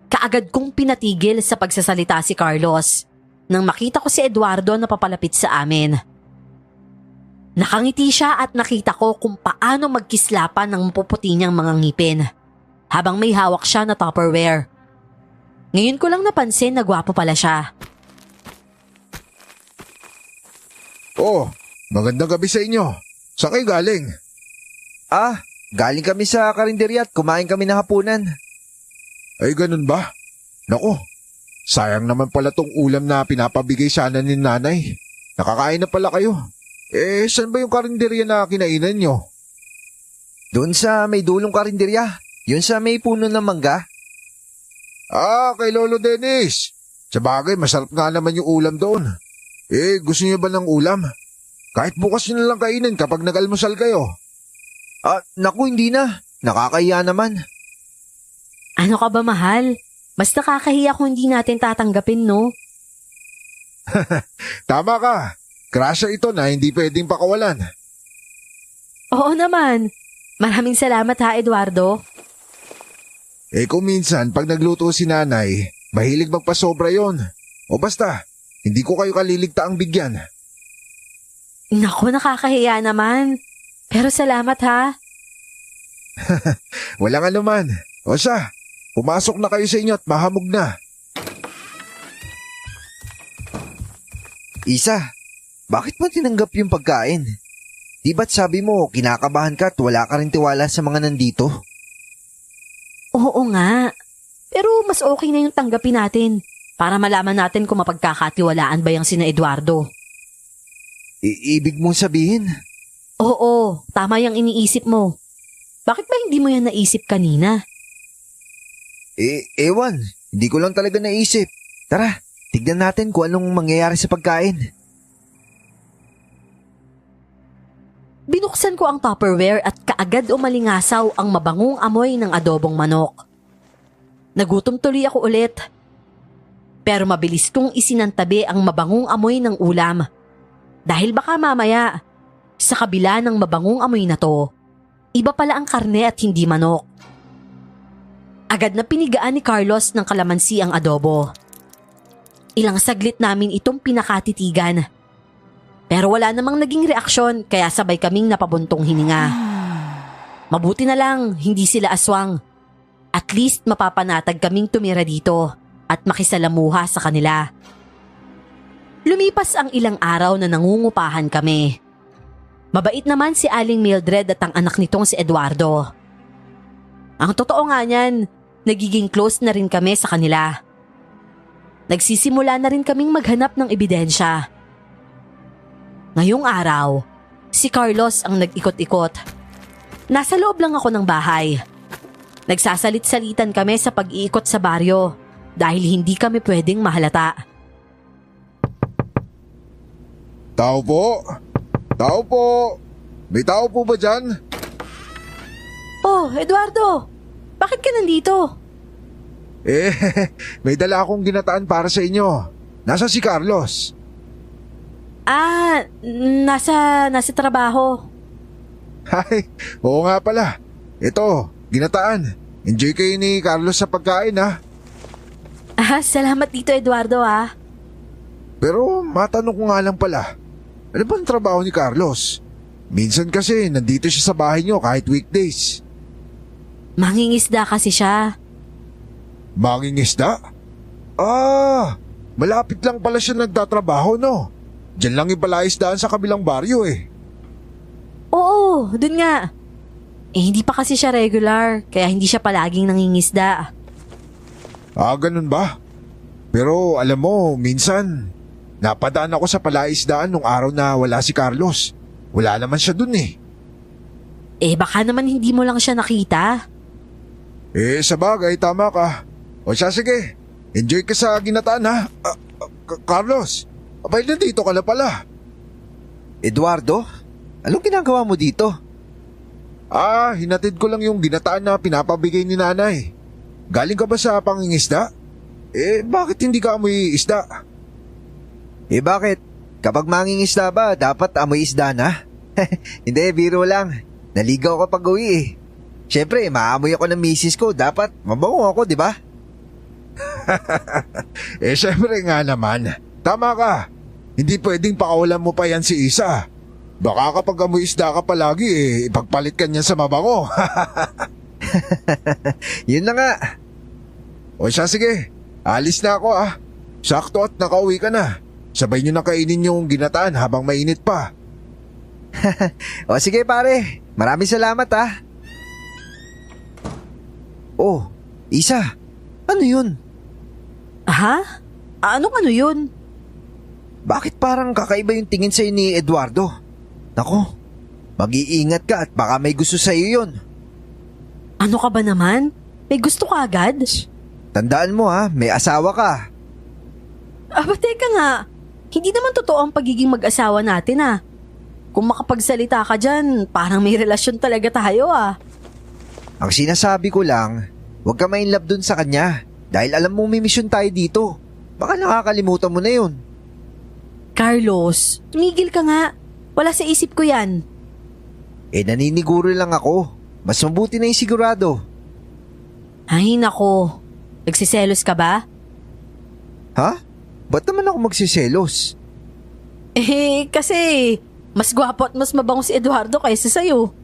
kaagad kong pinatigil sa pagsasalita si Carlos nang makita ko si Eduardo na papalapit sa amin. Nakangiti siya at nakita ko kung paano magkislapan ng mapuputi niyang mga ngipin habang may hawak siya na Tupperware. Ngayon ko lang napansin na gwapo pala siya. Oh, magandang gabi sa inyo. Saan kayo galing? Galing kami sa karinderya at kumain kami ng hapunan. Ay, ganun ba? Nako, sayang naman pala tong ulam na pinapabigay sana ni nanay. Nakakain na pala kayo. Saan ba yung karinderya na kinainan nyo? Doon sa may dulong karinderya. Yun sa may puno ng mangga. Kay Lolo Dennis. Sa bagay, masarap nga naman yung ulam doon. Gusto niyo ba ng ulam? Kahit bukas nyo na lang kainin kapag nag-almusal kayo. Naku, hindi na. Nakakahiya naman. Ano ka ba, mahal? Mas nakakahiya kung hindi natin tatanggapin, no? Tama ka. Grasya ito na hindi pwedeng pakawalan. Oo naman. Maraming salamat ha, Eduardo. Kung minsan pag nagluto si nanay, mahilig magpasobra yon. O basta, hindi ko kayo kaliligtaang bigyan. Naku, nakakahiya naman. Pero salamat ha. Walang anuman. O siya, pumasok na kayo sa inyo at mahamog na. Isa, bakit mo tinanggap yung pagkain? Di ba't sabi mo kinakabahan ka at wala ka rin tiwala sa mga nandito? Oo nga. Pero mas okay na yung tanggapin natin. Para malaman natin kung mapagkakatiwalaan ba yung sina Eduardo. Ibig mong sabihin? Oo, tama yung iniisip mo. Bakit ba hindi mo yan naisip kanina? Ewan. Hindi ko lang talaga naisip. Tara, tignan natin kung anong mangyayari sa pagkain. Binuksan ko ang Tupperware at kaagad umalingasaw ang mabangong amoy ng adobong manok. Nagutom tuloy ako ulit. Pero mabilis kong isinantabi ang mabangong amoy ng ulam. Dahil baka mamaya, sa kabila ng mabangong amoy na to, iba pala ang karne at hindi manok. Agad na pinigaan ni Carlos ng kalamansi ang adobo. Ilang saglit namin itong pinakatitigan. Pero wala namang naging reaksyon kaya sabay kaming napabuntong hininga. Mabuti na lang hindi sila aswang. At least mapapanatag kaming tumira dito at makisalamuha sa kanila. Lumipas ang ilang araw na nangungupahan kami. Mabait naman si Aling Mildred at ang anak nitong si Eduardo. Ang totoo nga niyan, nagiging close na rin kami sa kanila. Nagsisimula na rin kaming maghanap ng ebidensya. Ngayong araw, si Carlos ang nag-ikot-ikot. Nasa loob lang ako ng bahay. Nagsasalit-salitan kami sa pag-iikot sa baryo dahil hindi kami pwedeng mahalata. Tao po? Tao po? May tao po ba dyan? Oh, Eduardo! Bakit ka nandito? May dala akong ginataan para sa inyo. Nasa si Carlos. Nasa trabaho. Ay, oo nga pala. Ito, ginataan. Enjoy kayo ni Carlos sa pagkain ha. Salamat dito Eduardo ha. Pero matanong ko nga lang pala. Ano bang trabaho ni Carlos? Minsan kasi nandito siya sa bahay niyo kahit weekdays. Mangingisda kasi siya. Mangingisda? Malapit lang pala siya nagtatrabaho no. Diyan lang yung palaisdaan sa kabilang baryo eh. Oo, dun nga. Hindi pa kasi siya regular, kaya hindi siya palaging nangingisda. Ganun ba? Pero alam mo, minsan, napadaan ako sa palaisdaan nung araw na wala si Carlos. Wala naman siya dun eh. Baka naman hindi mo lang siya nakita. Sa bagay, tama ka. O siya, sige. Enjoy ka sa ginataan ha. Carlos, abay nandito ka na pala. Eduardo, anong ginagawa mo dito? Hinatid ko lang yung ginataan na pinapabigay ni nanay. Galing ka ba sa pangingisda? Bakit hindi ka amoy isda? Bakit? Kapag mangingisda ba, dapat amoy isda na? Hindi, biro lang. Naligaw kapag uwi eh. Siyempre, maamoy ako ng misis ko. Dapat mabango ako, di ba? Siyempre nga naman. Tama ka. Hindi pwedeng pakawalan mo pa yan si Isa. Baka kapag amoy isda ka palagi, ipagpalit ka niya sa mabango. Yun na nga. O siya, sige. Alis na ako Sakto at nakauwi ka na. Sabay niyo na kainin yung ginataan habang mainit pa. O sige pare, maraming salamat Oh, Isa, ano yun? Ha? Ano yun? Bakit parang kakaiba yung tingin sa'yo ni Eduardo? Nako, mag-iingat ka at baka may gusto sa'yo yun. Ano ka ba naman? May gusto ka agad? Tandaan mo may asawa ka. Teka nga. Hindi naman totoo ang pagiging mag-asawa natin Kung makapagsalita ka dyan, parang may relasyon talaga tayo Ang sinasabi ko lang, huwag ka ma-inlove dun sa kanya dahil alam mo may misyon tayo dito. Baka nakakalimutan mo na yun. Carlos, tumigil ka nga. Wala sa isip ko yan. Naniniguro lang ako. Mas mabuti na yung sigurado. Ay nako, nagsiselos ka ba? Ha? Ba't naman ako magsiselos? Kasi mas gwapo at mas mabango si Eduardo kaysa sa'yo.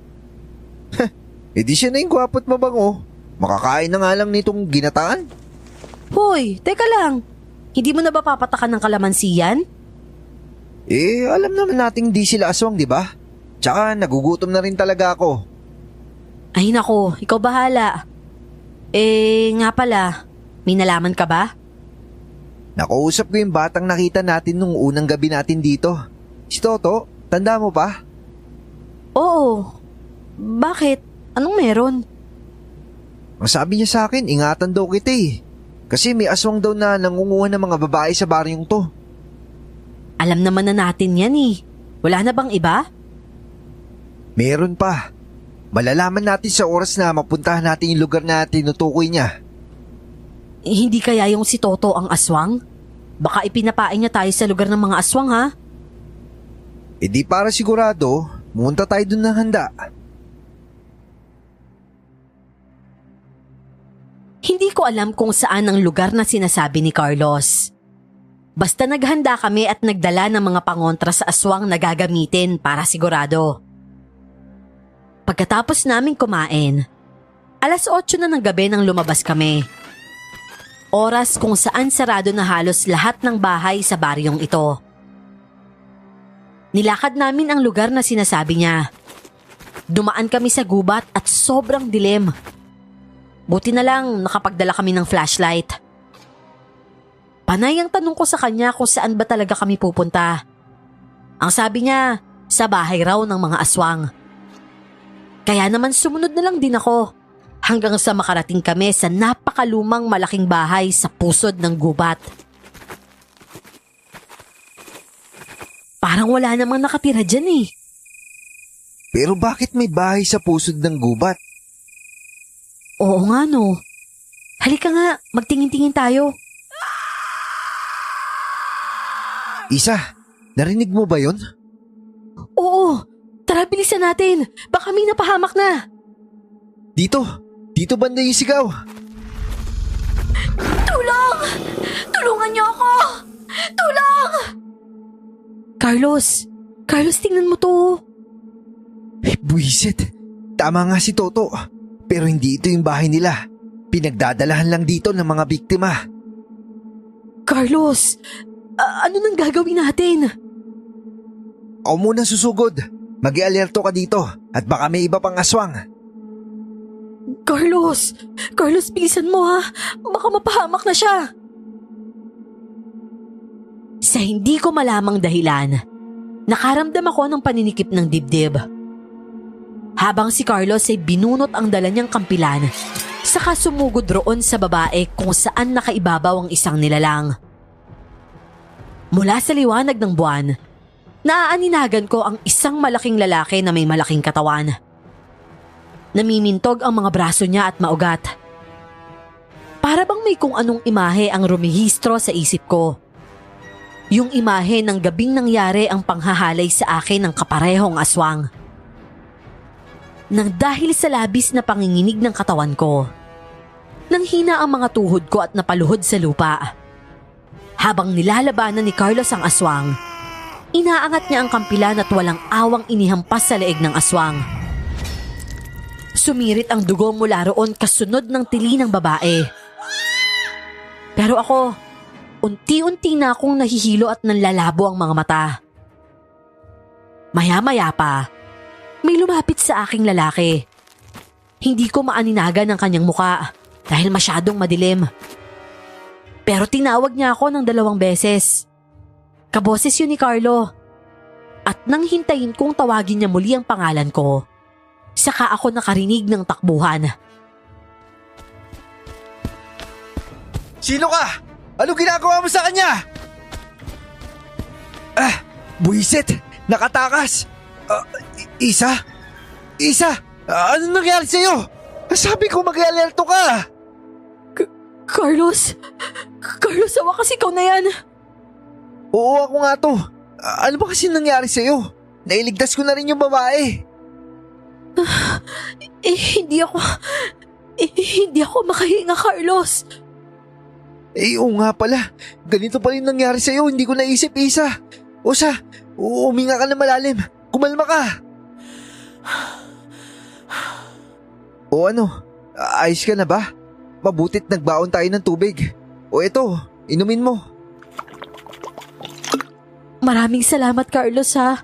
Di siya na yung gwapo at mabango. Makakain na nga lang nitong ginataan. Hoy, teka lang. Hindi mo na ba papatakan ng kalamansi yan? Alam naman nating di sila aswang, di ba? Tsaka nagugutom na rin talaga ako. Ay nako, ikaw bahala. Nga pala, may nalaman ka ba? Nakausap ko yung batang nakita natin nung unang gabi natin dito. Si Toto, tanda mo pa? Oo. Bakit? Anong meron? Ang sabi niya sa akin, ingatan daw kita eh. Kasi may aswang daw na nangunguha ng mga babae sa baryong to. Alam naman na natin yan eh. Wala na bang iba? Meron pa. Malalaman natin sa oras na mapuntahan natin yung lugar na tinutukoy niya. Hindi kaya yung si Toto ang aswang? Baka ipinapain niya tayo sa lugar ng mga aswang ha? E di para sigurado, munta tayo dun ng handa. Hindi ko alam kung saan ang lugar na sinasabi ni Carlos. Basta naghanda kami at nagdala ng mga pangontra sa aswang na gagamitin para sigurado. Pagkatapos naming kumain, 8:00 na ng gabi nang lumabas kami. Oras kung saan sarado na halos lahat ng bahay sa baryong ito. Nilakad namin ang lugar na sinasabi niya. Dumaan kami sa gubat at sobrang dilim. Buti na lang nakapagdala kami ng flashlight. Panay ang tanong ko sa kanya kung saan ba talaga kami pupunta. Ang sabi niya, sa bahay raw ng mga aswang. Kaya naman sumunod na lang din ako. Hanggang sa makarating kami sa napakalumang malaking bahay sa pusod ng gubat. Parang wala namang nakatira dyan eh. Pero bakit may bahay sa pusod ng gubat? Oo nga no. Halika nga, magtingin-tingin tayo. Isa, narinig mo ba yon? Oo, tara bilisan natin. Baka may napahamak na. Dito banda yung sigaw. Tulong! Tulungan niyo ako! Tulong! Carlos, tingnan mo to. Buisit, tama nga si Toto. Pero hindi ito yung bahay nila. Pinagdadalahan lang dito ng mga biktima. Carlos, ano nang gagawin natin? Ako muna susugod. Mag-i-alerto ka dito at baka may iba pang aswang. Carlos, bilisan mo ha. Baka mapahamak na siya. Sa hindi ko malamang dahilan, nakaramdam ako ng paninikip ng dibdib. Habang si Carlos ay binunot ang dala niyang kampilan, saka sumugod roon sa babae kung saan nakaibabaw ang isang nilalang. Mula sa liwanag ng buwan, naaaninagan ko ang isang malaking lalaki na may malaking katawan. Namimintog ang mga braso niya at maugat. Para bang may kung anong imahe ang rumihistro sa isip ko. Yung imahe ng gabing nangyari ang panghahalay sa akin ng kaparehong aswang. Nang dahil sa labis na panginginig ng katawan ko, nanghina ang mga tuhod ko at napaluhod sa lupa. Habang nilalabanan ni Carlos ang aswang, inaangat niya ang kampilan at walang awang inihampas sa leeg ng aswang. Sumirit ang dugo mula roon kasunod ng tili ng babae. Pero ako, unti-unti na akong nahihilo at nanlalabo ang mga mata. Maya-maya pa, may lumapit sa aking lalaki. Hindi ko maaninagan ang kanyang muka dahil masyadong madilim. Pero tinawag niya ako ng 2 beses. Kaboses yun ni Carlo. At nang hintayin kong tawagin niya muli ang pangalan ko, saka ako nakarinig ng takbuhan. Sino ka? Ano ginagawa mo sa kanya? Buisit! Nakatakas! Isa? Ano nangyari sa'yo? Sabi ko mag-alerto ka! Carlos, awa kasi ikaw na yan. Oo, ako nga to. Ano ba kasi nangyari sa'yo? Nailigtas ko na rin yung babae. Hindi ako makahinga, Carlos. Oo nga pala. Ganito pala yung nangyari sa'yo. Hindi ko naisip, Isa. Osa, uminga ka na malalim. Kumalma ka. O ano, ayos ka na ba? Mabutit nagbaon tayo ng tubig. O eto, inumin mo. Maraming salamat, Carlos ha.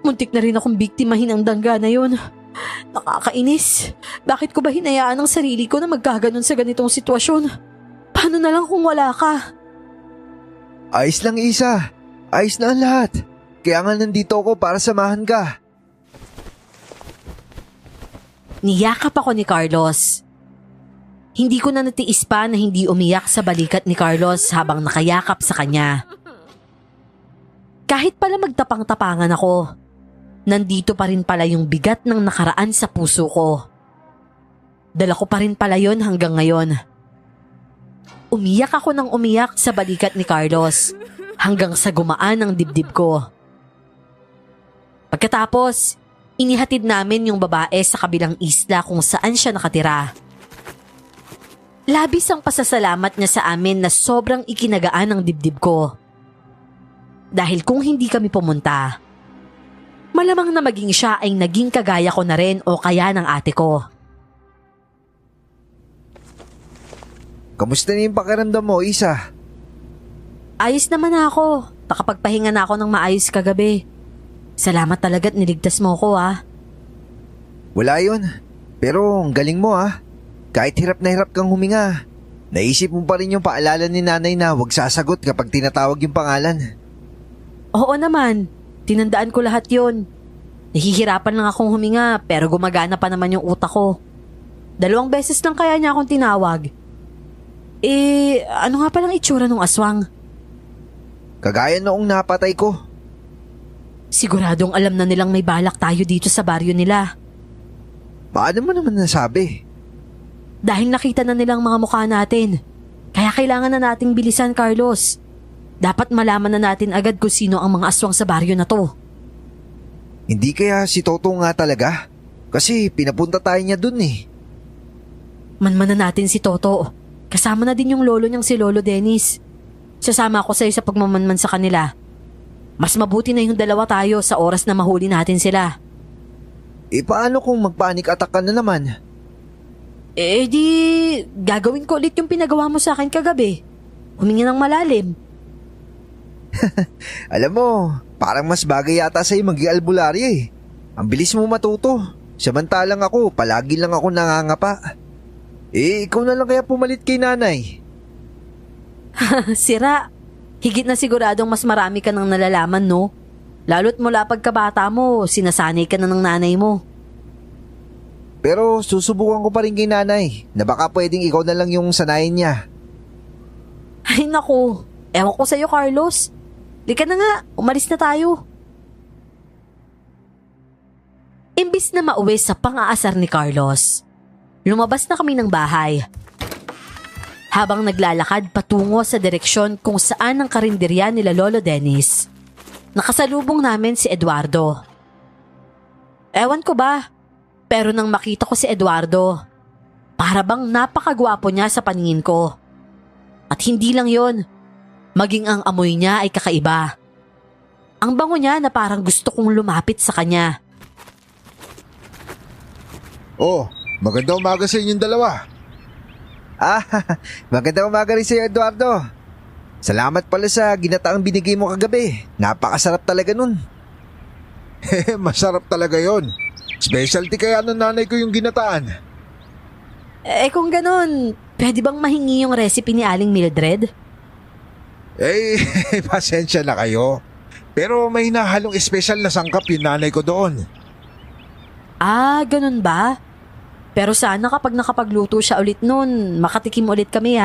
Muntik na rin akong biktimahin ang dangga na yun. Nakakainis. Bakit ko ba hinayaan ang sarili ko na magkaganon sa ganitong sitwasyon? Paano na lang kung wala ka? Ayos lang Isa. Ayos na ang lahat. Kaya nga nandito ako para samahan ka. Niyakap ako ni Carlos. Hindi ko na natiis pa na hindi umiyak sa balikat ni Carlos habang nakayakap sa kanya. Kahit pala magtapang-tapangan ako, nandito pa rin pala yung bigat ng nakaraan sa puso ko. Dala ko pa rin pala yon hanggang ngayon. Umiyak ako ng umiyak sa balikat ni Carlos hanggang sa gumaan ang dibdib ko. Pagkatapos, inihatid namin yung babae sa kabilang isla kung saan siya nakatira. Labis ang pasasalamat niya sa amin na sobrang ikinagaan ang dibdib ko. Dahil kung hindi kami pumunta, malamang na maging siya ay naging kagaya ko na rin o kaya ng ate ko. Kamusta na yung pakiramdam mo, Isa? Ayos naman ako. Nakapagpahinga na ako ng maayos kagabi. Salamat talaga't niligtas mo ko Wala yun. Pero ang galing mo Kahit hirap na hirap kang huminga, naisip mo pa rin yung paalala ni nanay na huwag sasagot kapag tinatawag yung pangalan. Oo naman. Tinandaan ko lahat yon. Nahihirapan lang akong huminga pero gumagana pa naman yung utak ko. 2 beses lang kaya niya akong tinawag. Ano nga palang itsura ng aswang? Kagaya noong napatay ko. Siguradong alam na nilang may balak tayo dito sa baryo nila. Paano mo naman nasabi? Dahil nakita na nilang mga mukha natin. Kaya kailangan na nating bilisan, Carlos. Dapat malaman na natin agad kung sino ang mga aswang sa baryo na to. Hindi kaya si Toto nga talaga? Kasi pinapunta tayo niya dun Manmanan natin si Toto. Kasama na din yung lolo niyang si Lolo Dennis. Sasama ako sa'yo sa pagmamanman sa kanila. Mas mabuti na yung 2 tayo sa oras na mahuli natin sila. Paano kung magpanik attack ka na naman? Di gagawin ko ulit yung pinagawa mo sa akin kagabi. Humingi ng malalim. Alam mo, parang mas bagay yata sa'yo maging albularyo Ang bilis mo matuto. Samantalang ako, palagi lang ako nangangapa. Ikaw na lang kaya pumalit kay nanay. Sira. Higit na siguradong mas marami ka nang nalalaman, no? Lalo't mula pagkabata mo, sinasanay ka na ng nanay mo. Pero susubukan ko pa rin kay nanay na baka pwedeng ikaw na lang yung sanayin niya. Ay naku, ewan ko sa'yo, Carlos. Lika na nga, umalis na tayo. Imbis na mauwi sa pang-aasar ni Carlos, lumabas na kami ng bahay. Habang naglalakad patungo sa direksyon kung saan ang karinderya nila Lolo Dennis, nakasalubong namin si Eduardo. Ewan ko ba, pero nang makita ko si Eduardo, para bang napakagwapo niya sa paningin ko. At hindi lang yon, maging ang amoy niya ay kakaiba. Ang bango niya na parang gusto kong lumapit sa kanya. Oh, magandang umaga sa inyong 2. Magandang umaga rin sa'yo, Eduardo. Salamat pala sa ginataang binigay mo kagabi. Napakasarap talaga nun. Masarap talaga yon. Specialty kaya ng nanay ko yung ginataan. Kung ganun, pwede bang mahingi yung recipe ni Aling Mildred? Pasensya na kayo. Pero may hinahalong espesyal na sangkap yung nanay ko doon. Ganun ba? Pero sana kapag nakapagluto siya ulit nun, makatikim ulit kami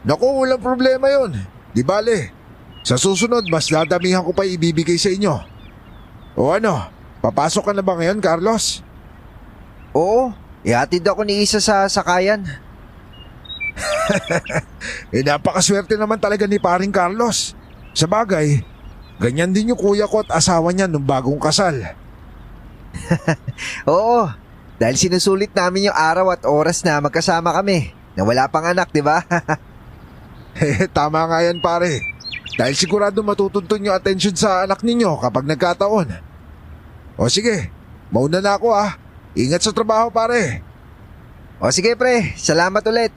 Naku, walang problema yon. Di bale, sa susunod mas dadamihan ko pa ibibigay sa inyo. O ano, papasok ka na ba ngayon, Carlos? Oo, ihatid ako ni Isa sa sakayan. Napakaswerte naman talaga ni paring Carlos. Sa bagay, ganyan din yung kuya ko at asawa niya nung bagong kasal. Oo, dahil sinusulit namin yung araw at oras na magkasama kami na wala pang anak, di ba? Tama nga yan pare. Dahil sigurado matutuntun yung atensyon sa anak ninyo kapag nagkataon. O sige, mauna na ako Ingat sa trabaho pare. O sige pre, salamat ulit.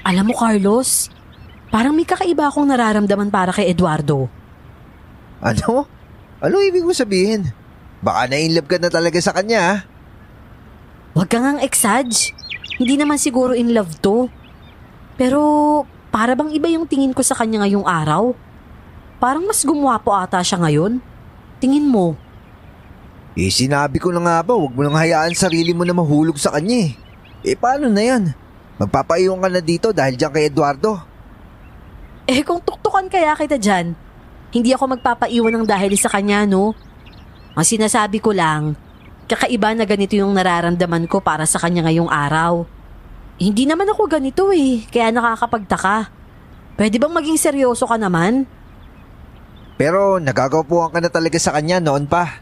Alam mo, Carlos, parang may kakaiba akong nararamdaman para kay Eduardo. Ano? Ano ibig mo sabihin? Baka na-inlove ka na talaga sa kanya Huwag ka ngang exage. Hindi naman siguro in love to. Pero para bang iba yung tingin ko sa kanya ngayong araw. Parang mas gumwapo ata siya ngayon. Tingin mo? Sinabi ko na nga ba, huwag mo nang hayaan sarili mo na mahulog sa kanya eh. Paano na yan? Magpapaiwan ka na dito dahil dyan kay Eduardo. Kung tuktukan kaya kita dyan, hindi ako magpapaiwan ng dahil sa kanya, no? Ang sinasabi ko lang, kakaiba na ganito yung nararamdaman ko para sa kanya ngayong araw. Hindi naman ako ganito kaya nakakapagtaka. Pwede bang maging seryoso ka naman? Pero nagagapuan ka na talaga sa kanya noon pa.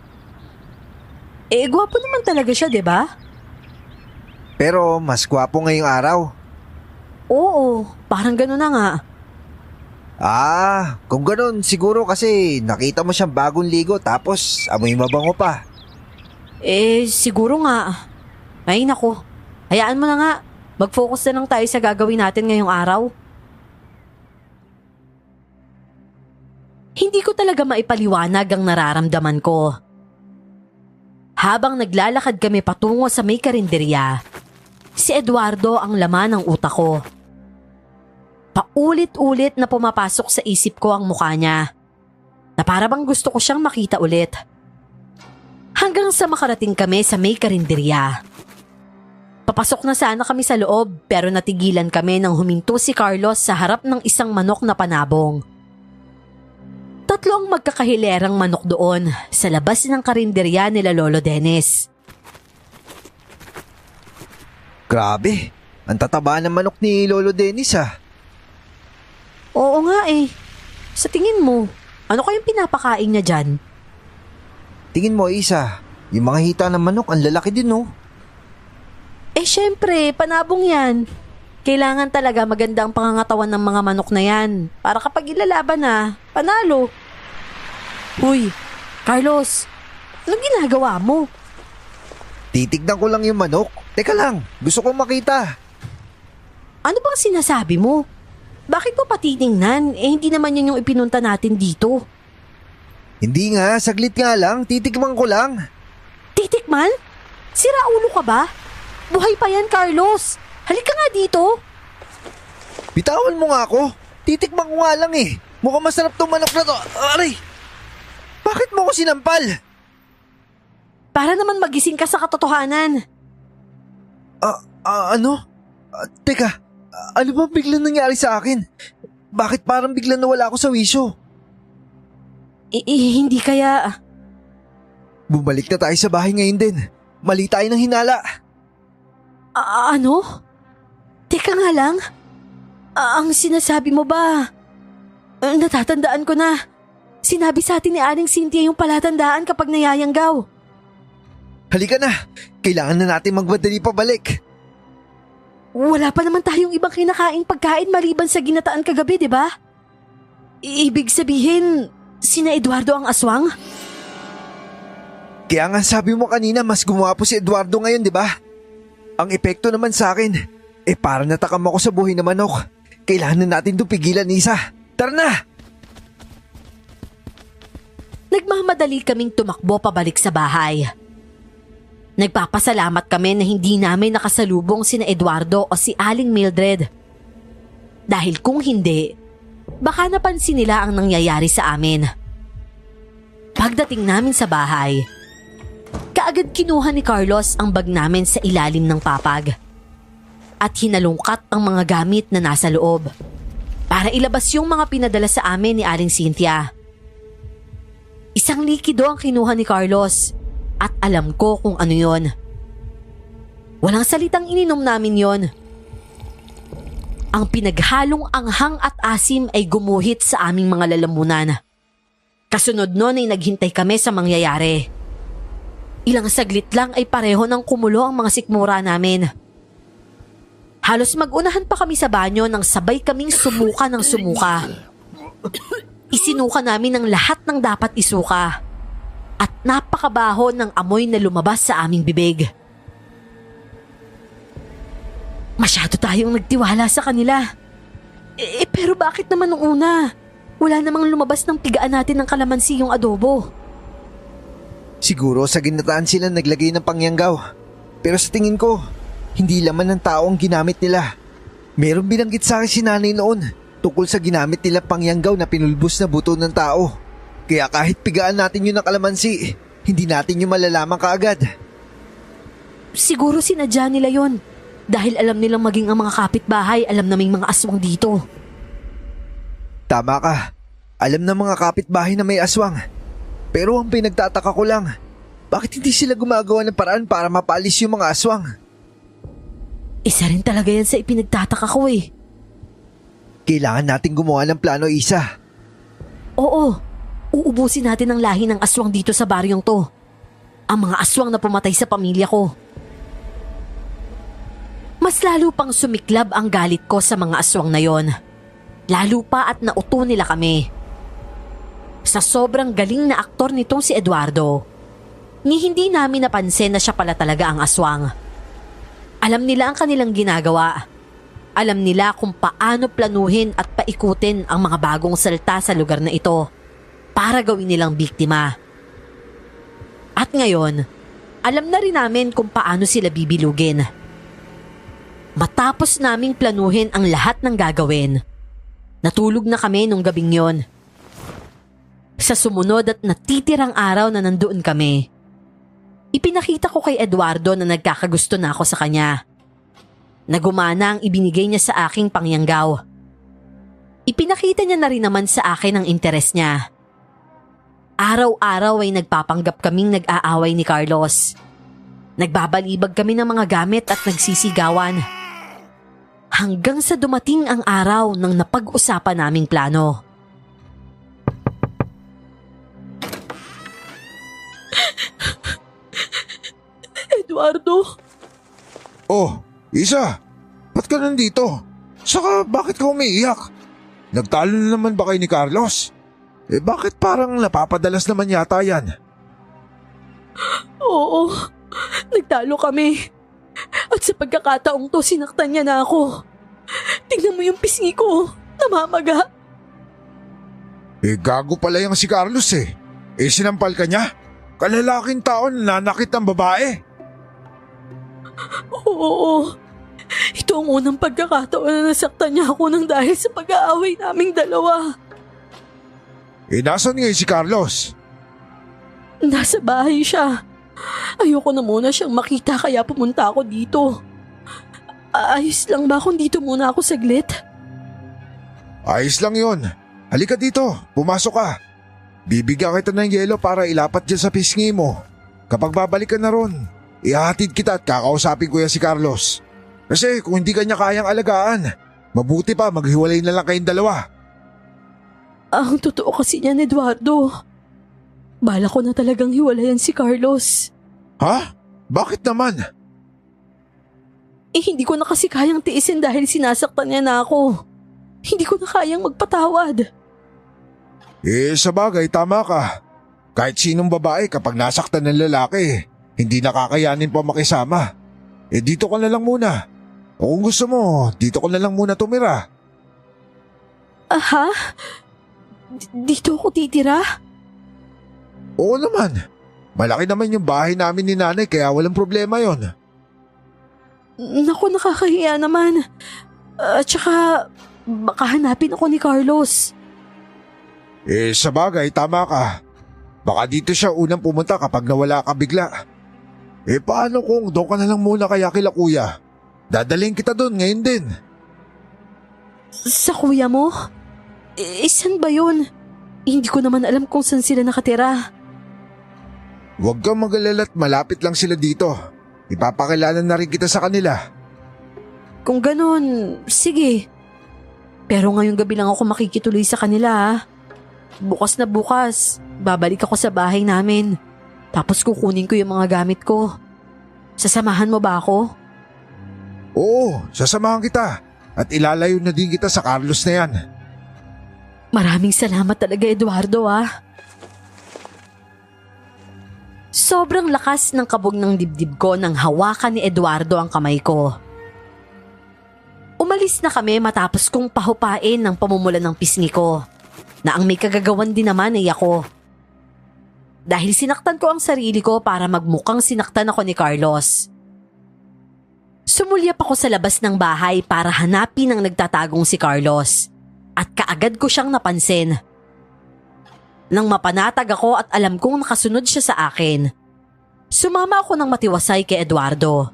Gwapo naman talaga siya, 'di ba? Pero mas gwapo ngayong araw. Oo, parang gano'n na nga. Kung ganun, siguro kasi nakita mo siyang bagong ligo tapos amoy mabango pa. Siguro nga. Ay nako, hayaan mo na nga. Mag-focus na lang tayo sa gagawin natin ngayong araw. Hindi ko talaga maipaliwanag ang nararamdaman ko. Habang naglalakad kami patungo sa may karinderya, si Eduardo ang laman ng utak ko. Paulit-ulit na pumapasok sa isip ko ang mukha niya, na para bang gusto ko siyang makita ulit. Hanggang sa makarating kami sa may karinderya. Papasok na sana kami sa loob pero natigilan kami nang huminto si Carlos sa harap ng isang manok na panabong. 3 ang magkakahilerang manok doon sa labas ng karinderya nila Lolo Dennis. Grabe, ang tataba ng manok ni Lolo Dennis Oo nga Sa tingin mo, ano kayang pinapakain niya dyan? Tingin mo Isa, yung mga hita ng manok ang lalaki din Syempre, panabong yan. Kailangan talaga maganda ang pangangatawan ng mga manok na yan para kapag ilalaban na, panalo. Uy, Carlos, anong ginagawa mo? Titignan ko lang yung manok. Teka lang, gusto kong makita. Ano bang sinasabi mo? Bakit mo patitingnan? Hindi naman yun yung ipinunta natin dito. Hindi nga, saglit nga lang, titikman ko lang. Titikman? Sira ulo ka ba? Buhay pa yan, Carlos. Halika nga dito. Bitawan mo nga ako. Titikman ko nga lang Mukhang masarap tong manok na to. Aray! Bakit mo ko sinampal? Para naman magising ka sa katotohanan. Ano? Teka, ano ba biglang nangyari sa akin? Bakit parang biglang nawala ako sa wisyo? Hindi kaya... Bumalik na tayo sa bahay ngayon din. Mali tayo ng hinala. Ano? Teka nga lang. Ang sinasabi mo ba? Natatandaan ko na. Sinabi sa atin ni Aling Cynthia yung palatandaan kapag nayayanggaw. Halika na. Kailangan na natin magmadali pabalik. Wala pa naman tayong ibang kinakaing pagkain maliban sa ginataan kagabi, di ba? Ibig sabihin, sina Eduardo ang aswang? Kaya nga sabi mo kanina mas gumwapo si Eduardo ngayon, di ba? Ang epekto naman sa akin, para natakam ako sa buhay na manok. Kailangan na natin pigilan, Isa. Tara na! Nagmamadali kaming tumakbo pabalik sa bahay. Nagpapasalamat kami na hindi namin nakasalubong sina Eduardo o si Aling Mildred. Dahil kung hindi, baka napansin nila ang nangyayari sa amin. Pagdating namin sa bahay, kaagad kinuha ni Carlos ang bag namin sa ilalim ng papag at hinalungkat ang mga gamit na nasa loob para ilabas yung mga pinadala sa amin ni Aling Cynthia. Isang likido ang kinuha ni Carlos at alam ko kung ano yon. Walang salitang ininom namin yon. Ang pinaghalong anghang at asim ay gumuhit sa aming mga lalamunan. Kasunod nun ay naghintay kami sa mangyayari. Ilang saglit lang ay pareho ng kumulo ang mga sikmura namin. Halos mag-unahan pa kami sa banyo nang sabay kaming sumuka ng sumuka. Isinuka namin ang lahat ng dapat isuka at napakabaho ng amoy na lumabas sa aming bibig. Masyado tayong nagtiwala sa kanila. Pero bakit naman nung una? Wala namang lumabas ng pigaan natin ng kalamansi yung adobo. Siguro sa ginataan sila naglagay ng pangyanggaw. Pero sa tingin ko, hindi laman ng tao ang ginamit nila. Meron binanggit sa akin si nanay noon tungkol sa ginamit nila pangyanggaw na pinulbos na buto ng tao. Kaya kahit pigaan natin yun ng kalamansi, hindi natin yung malalaman kaagad. Siguro sinadya nila yon. Dahil alam nilang maging ang mga kapitbahay, alam na may mga aswang dito. Tama ka. Alam ng mga kapitbahay na may aswang. Pero ang pinagtataka ko lang, bakit hindi sila gumagawa ng paraan para mapalis yung mga aswang? Isa rin talaga yan sa ipinagtataka ko eh. Kailangan natin gumawa ng plano, Isa. Oo, uubusin natin ang lahi ng aswang dito sa baryong to. Ang mga aswang na pumatay sa pamilya ko. Mas lalo pang sumiklab ang galit ko sa mga aswang na yon. Lalo pa at nauto nila kami. Sa sobrang galing na aktor nitong si Eduardo, ni hindi namin napansin na siya pala talaga ang aswang. Alam nila ang kanilang ginagawa. Alam nila kung paano planuhin at paikutin ang mga bagong salta sa lugar na ito para gawin nilang biktima. At ngayon, alam na rin namin kung paano sila bibilugin. Matapos naming planuhin ang lahat ng gagawin, natulog na kami nung gabing yon. Sa sumunod at natitirang araw na nandoon kami, ipinakita ko kay Eduardo na nagkakagusto na ako sa kanya. Nagumana ang ibinigay niya sa aking pangyanggaw. Ipinakita niya na rin naman sa akin ang interes niya. Araw-araw ay nagpapanggap kaming nag-aaway ni Carlos. Nagbabalibag kami ng mga gamit at nagsisigawan. Hanggang sa dumating ang araw ng napag-usapan naming plano. Eduardo? Oh, Isa, ba't ka nandito? Saka bakit ka umiiyak? Nagtalo na naman ba kayo ni Carlos? Bakit parang napapadalas naman yata yan? Oo, nagtalo kami. At sa pagkakataong to, sinaktan niya na ako. Tingnan mo yung pisngi ko, namamaga. Gago pala yung si Carlos eh. Sinampal ka niya? Kalalaking tao na nanakit ng babae. Oo, ito ang unang pagkakataon na nasaktan niya ako nang dahil sa pag-aaway naming dalawa. Nasaan ngayon si Carlos? Nasa bahay siya. Ayoko na muna siyang makita kaya pumunta ako dito. Ayos lang ba kung dito muna ako saglit? Ayos lang yon. Halika dito, pumasok ka. Bibigyan kita ng yelo para ilapat dyan sa pisngi mo. Kapag babalik ka na ron, ihahatid kita at kakausapin ko yan si Carlos. Kasi kung hindi ka niya kayang alagaan, mabuti pa maghiwalay na lang kayong dalawa. Ang totoo kasi niyan, Eduardo. Bala ko na talagang hiwalayan si Carlos. Ha? Bakit naman? Hindi ko na kasi kayang tiisin dahil sinasaktan niya na ako. Hindi ko na kayang magpatawad. Sa bagay, tama ka. Kahit sinong babae kapag nasaktan ng lalaki, hindi nakakayanin pa makisama. Dito ka na lang muna. O kung gusto mo, dito ka na lang muna tumira. Ha? Dito ako titira? Oo naman. Malaki naman yung bahay namin ni nanay kaya walang problema yon. Naku, nakakahiya naman. At saka, baka hanapin ako ni Carlos. Sa bagay, tama ka. Baka dito siya unang pumunta kapag nawala ka bigla. Paano kung doon ka na lang muna kaya kila kuya? Dadalhin kita doon ngayon din. Sa kuya mo? Saan ba yun? Hindi ko naman alam kung saan sila nakatira. Huwag kang mag-alala at malapit lang sila dito. Ipapakilala na rin kita sa kanila. Kung ganun, sige. Pero ngayong gabi lang ako makikituloy sa kanila ha. Bukas na bukas, babalik ako sa bahay namin. Tapos kukunin ko yung mga gamit ko. Sasamahan mo ba ako? Oo, sasamahan kita. At ilalayo na din kita sa Carlos na yan. Maraming salamat talaga, Eduardo ha. Sobrang lakas ng kabog ng dibdib ko nang hawakan ni Eduardo ang kamay ko. Umalis na kami matapos kong pahupain ng pamumula ng pisngi ko, na ang may kagagawan din naman ay ako. Dahil sinaktan ko ang sarili ko para magmukhang sinaktan ako ni Carlos. Sumulyap ako sa labas ng bahay para hanapin ang nagtatagong si Carlos. at kaagad ko siyang napansin. Nang mapanatag ako at alam kong nakasunod siya sa akin, sumama ako ng matiwasay kay Eduardo.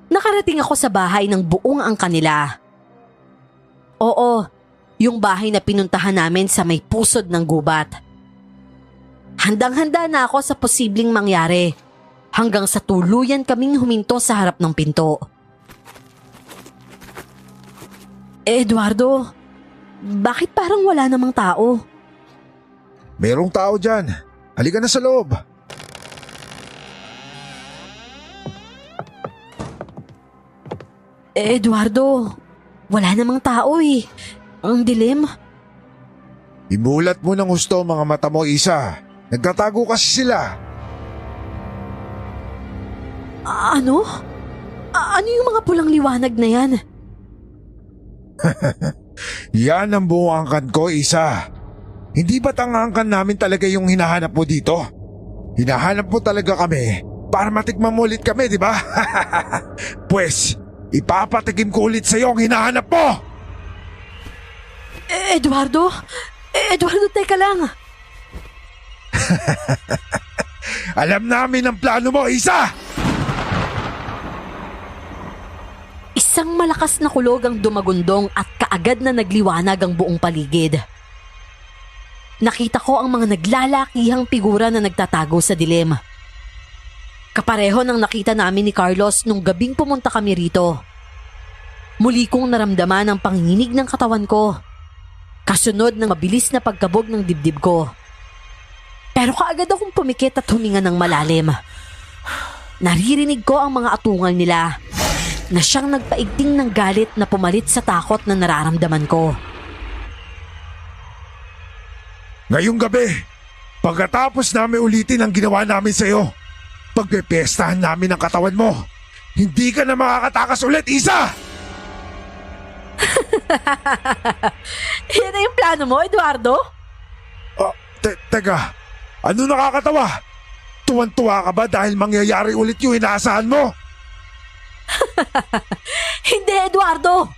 Nakarating ako sa bahay ng buong ang kanila. Oo, yung bahay na pinuntahan namin sa may pusod ng gubat. Handang-handa na ako sa posibleng mangyari hanggang sa tuluyan kaming huminto sa harap ng pinto. Eduardo, bakit parang wala namang tao? Merong tao dyan. Halika na sa loob. Eduardo, wala namang tao eh. Ang dilim. Imulat mo ng husto mga mata mo, Isa. Nagtatago kasi sila. Ano? Ano yung mga pulang liwanag na yan? Yan ang buong angkan ko, Isa. Hindi ba't ang angkan namin talaga yung hinahanap mo dito? Hinahanap mo talaga kami para matikman mo ulit kami, di ba? Pwes, ipapatikim ko ulit sa'yo ang hinahanap mo! Eduardo? Eduardo, teka lang. Alam namin ang plano mo, Isa! Isang malakas na kulog ang dumagundong at kaagad na nagliwanag ang buong paligid. Nakita ko ang mga naglalakihang figura na nagtatago sa dilim. Kapareho ng nakita namin ni Carlos nung gabing pumunta kami rito. Muli kong naramdaman ang panginginig ng katawan ko, kasunod ng mabilis na pagkabog ng dibdib ko. Pero kaagad akong pumikit at huminga ng malalim. Naririnig ko ang mga atungal nila na siyang nagpaigting ng galit na pumalit sa takot na nararamdaman ko. Ngayong gabi, pagkatapos namin ulitin ang ginawa namin sa'yo, pagpepestahan namin ang katawan mo, hindi ka na makakatakas ulit, Isa! Yan na yung plano mo, Eduardo? Teka, ano nakakatawa? Tuwan-tuwa ka ba dahil mangyayari ulit yung inaasahan mo? Hindi, Eduardo!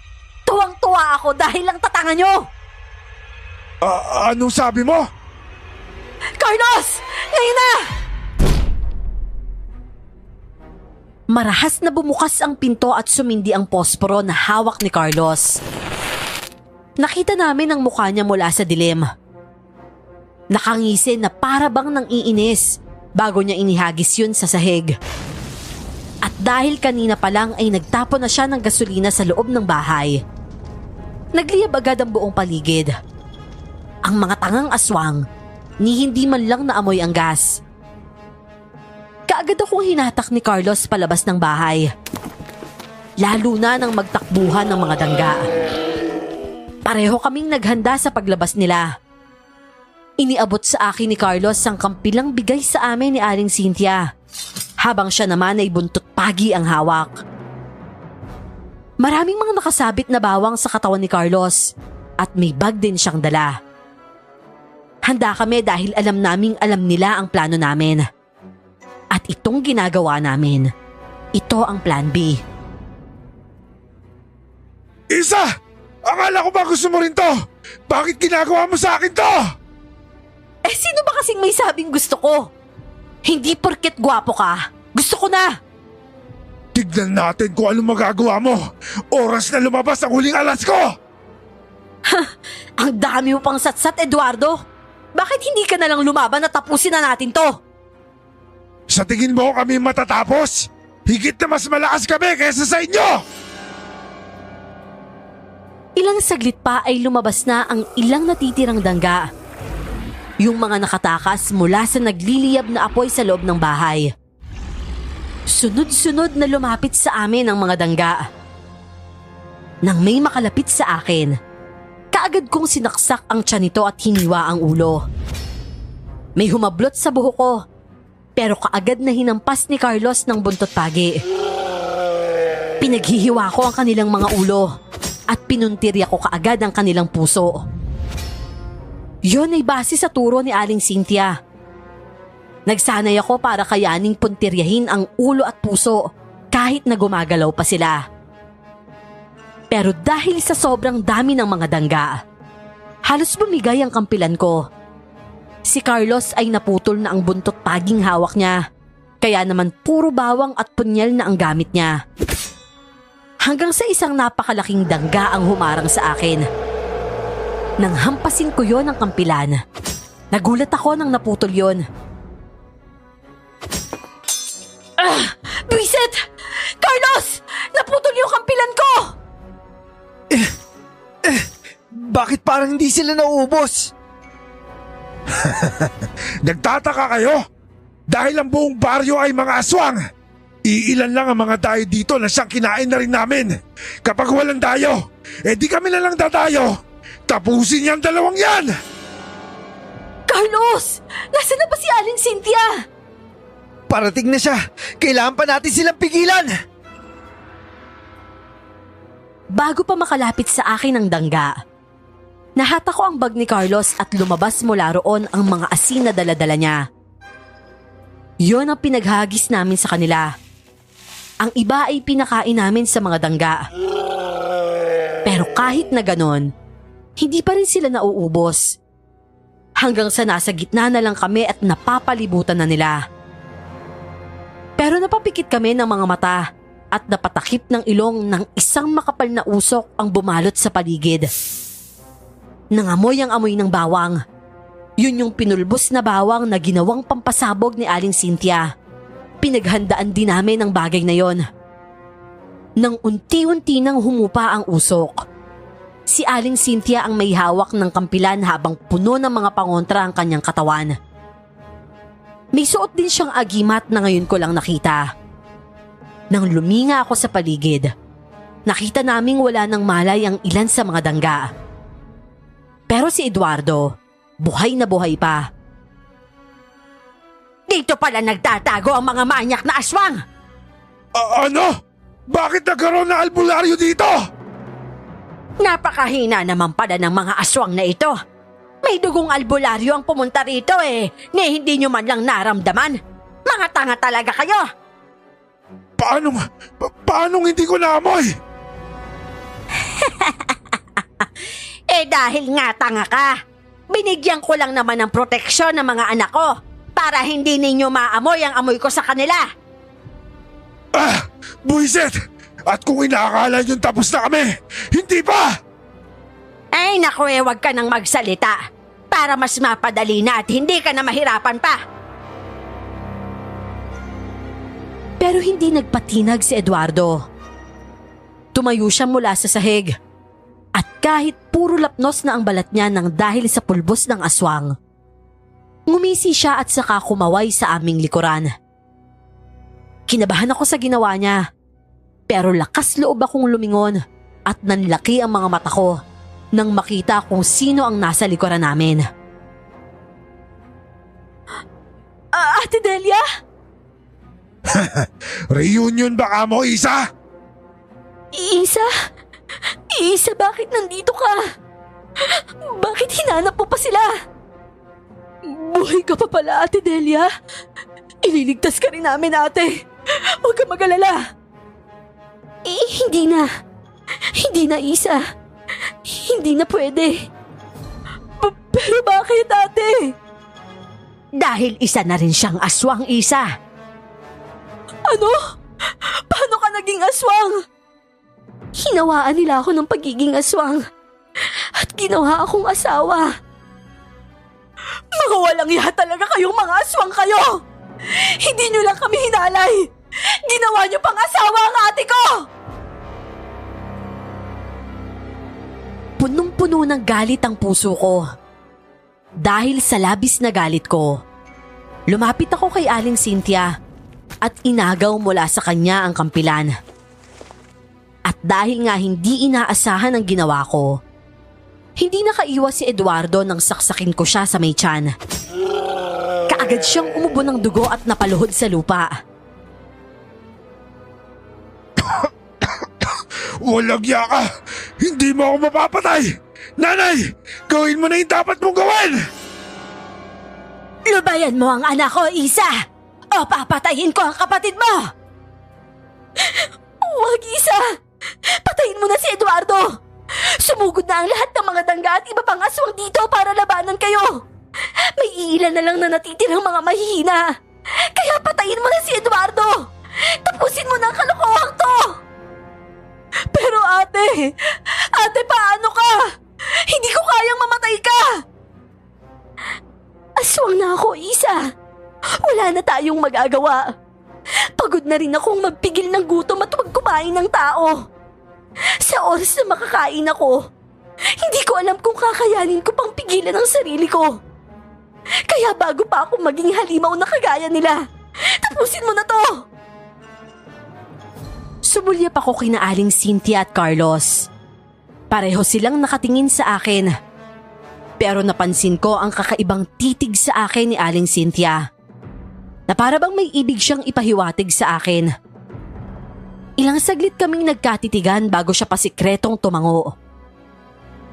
Tuwang-tuwa ako dahil lang tatangan nyo! Anong sabi mo? Carlos! Ngayon na! Marahas na bumukas ang pinto at sumindi ang posporo na hawak ni Carlos. Nakita namin ang mukha niya mula sa dilim. Nakangisin na para bang nang iinis bago niya inihagis yun sa sahig. At dahil kanina pa lang ay nagtapon na siya ng gasolina sa loob ng bahay. Nagliyab agad ang buong paligid. Ang mga tangang aswang, ni hindi man lang naamoy ang gas. Kaagad akong hinatak ni Carlos palabas ng bahay. Lalo na nang magtakbuhan ng mga dangga. Pareho kaming naghanda sa paglabas nila. Iniabot sa akin ni Carlos ang kampilang bigay sa amin ni Aling Cynthia, habang siya naman ay buntot pagi ang hawak. Maraming mga nakasabit na bawang sa katawan ni Carlos at may bag din siyang dala. Handa kami dahil alam naming alam nila ang plano namin. At itong ginagawa namin, ito ang plan B. Isa! Akala ko ba gusto mo rin to? Bakit ginagawa mo sa akin to? Sino ba kasing may sabing gusto ko? Hindi porket gwapo ka, gusto ko na! Tignan natin kung anong magagawa mo. Oras na lumabas ang huling alas ko! Ang dami mo pang satsat, Eduardo! Bakit hindi ka na lang lumaban at tapusin na natin to? Sa tingin mo kami matatapos? Higit na mas malakas kami kaysa sa inyo! Ilang saglit pa ay lumabas na ang ilang natitirang dangga. Yung mga nakatakas mula sa nagliliyab na apoy sa loob ng bahay. Sunod-sunod na lumapit sa amin ang mga dangga. Nang may makalapit sa akin, kaagad kong sinaksak ang tiyan nito at hiniwa ang ulo. May humablot sa buhok ko, pero kaagad na hinampas ni Carlos ng buntot pagi. Pinaghihiwa ko ang kanilang mga ulo at pinuntirya ko kaagad ang kanilang puso. Yon ay base sa turo ni Aling Cynthia. Nagsanay ako para kayaning puntiryahin ang ulo at puso kahit na gumagalaw pa sila. Pero dahil sa sobrang dami ng mga dangga, halos bumigay ang kampilan ko. Si Carlos ay naputol na ang buntot paging hawak niya. Kaya naman puro bawang at punyal na ang gamit niya. Hanggang sa isang napakalaking dangga ang humarang sa akin. Nang hampasin ko yon ang kampilan, nagulat ako nang naputol yon. Buisit! Carlos! Naputol yung kampilan ko! Bakit parang hindi sila nauubos? Nagtataka kayo? Dahil ang buong baryo ay mga aswang. Iilan lang ang mga dayo dito na siyang kinain na rin namin. Kapag walang dayo, di kami na lang dadayo. Tapusin niyang dalawang yan! Carlos! Nasaan na ba si Aling Cynthia? Parating na siya. Kailangan pa natin silang pigilan. Bago pa makalapit sa akin ang dangga, nahata ko ang bag ni Carlos at lumabas mula roon ang mga asin na daladala niya. Yon ang pinaghagis namin sa kanila. Ang iba ay pinakain namin sa mga dangga. Pero kahit na ganon, hindi pa rin sila nauubos. Hanggang sa nasa gitna na lang kami at napapalibutan na nila. Pero napapikit kami ng mga mata at napatakip ng ilong ng isang makapal na usok ang bumalot sa paligid. Nangamoy ang amoy ng bawang. Yun yung pinulbos na bawang na ginawang pampasabog ni Aling Cynthia. Pinaghandaan din namin ang bagay na yon. Nang unti-unti nang humupa ang usok, si Aling Cynthia ang may hawak ng kampilan habang puno ng mga pangontra ang kanyang katawan. May suot din siyang agimat na ngayon ko lang nakita. Nang luminga ako sa paligid, nakita naming wala nang malay ang ilan sa mga dangga. Pero si Eduardo, buhay na buhay pa. Dito pala nagtatago ang mga manyak na aswang! Ano? Bakit nagkaroon na albularyo dito? Napakahina naman pala ng mga aswang na ito. May dugong albularyo ang pumunta rito ni hindi nyo man lang naramdaman. Mga tanga talaga kayo! Paanong hindi ko naamoy? Dahil nga tanga ka. Binigyan ko lang naman ng proteksyon ng mga anak ko para hindi ninyo maamoy ang amoy ko sa kanila. Buisit! At kung inaakala nyo tapos na kami, hindi pa! Ay naku wag ka nang magsalita para mas mapadali na at hindi ka na mahirapan pa. Pero hindi nagpatinag si Eduardo. Tumayo siya mula sa sahig. At kahit puro lapnos na ang balat niya nang dahil sa pulbos ng aswang, ngumisi siya at saka kumaway sa aming likuran. Kinabahan ako sa ginawa niya, pero lakas loob akong lumingon at nanlaki ang mga mata ko nang makita kung sino ang nasa likuran namin. Ate Delia? Reunion ba mo, Isa? Isa, bakit nandito ka? Bakit hinanap mo pa sila? Buhay ka pa pala, Ate Delia. Ililigtas ka rin namin, ate. Huwag ka mag-alala. Hindi na, Isa. Hindi na pwede. Pero bakit, ate? Dahil isa na rin siyang aswang, Isa. Ano? Paano ka naging aswang? Hinawaan nila ako ng pagiging aswang at ginawa akong asawa. Mga walang iya talaga kayong mga aswang kayo! Hindi nyo lang kami hinalay! Ginawa nyo pang asawa ang ate ko! Punong-puno ng galit ang puso ko. Dahil sa labis na galit ko, lumapit ako kay Aling Cynthia at inagaw mula sa kanya ang kampilan. At dahil nga hindi inaasahan ang ginawa ko, hindi nakaiwas si Eduardo nang saksakin ko siya sa may tiyan. Kaagad siyang umubo ng dugo at napaluhod sa lupa. Walang ya ka! Hindi mo ako mapapatay! Nanay! Gawin mo na yung dapat mong gawin! Lubayan mo ang anak ko, Isa! O papatayin ko ang kapatid mo! Huwag, Isa! Patayin mo na si Eduardo! Sumugod na ang lahat ng mga dangga at iba pang aswang dito para labanan kayo! May iilan na lang na natitirang mga mahihina! Kaya patayin mo na si Eduardo! Tapusin mo na ang kalokohang to! Pero ate! Ate, paano ka? Hindi ko kayang mamatay ka! Aswang na ako, Isa. Wala na tayong magagawa. Pagod na rin akong magpigil ng gutom at huwag kumain ng tao. Sa oras na makakain ako, hindi ko alam kung kakayanin ko pang pigilan ang sarili ko. Kaya bago pa ako maging halimaw na kagaya nila, tapusin mo na to! Sumulyap ako kina Aling Cynthia at Carlos. Pareho silang nakatingin sa akin. Pero napansin ko ang kakaibang titig sa akin ni Aling Cynthia. Na para bang may ibig siyang ipahiwatig sa akin. Ilang saglit kaming nagkatitigan bago siya pasikretong tumango.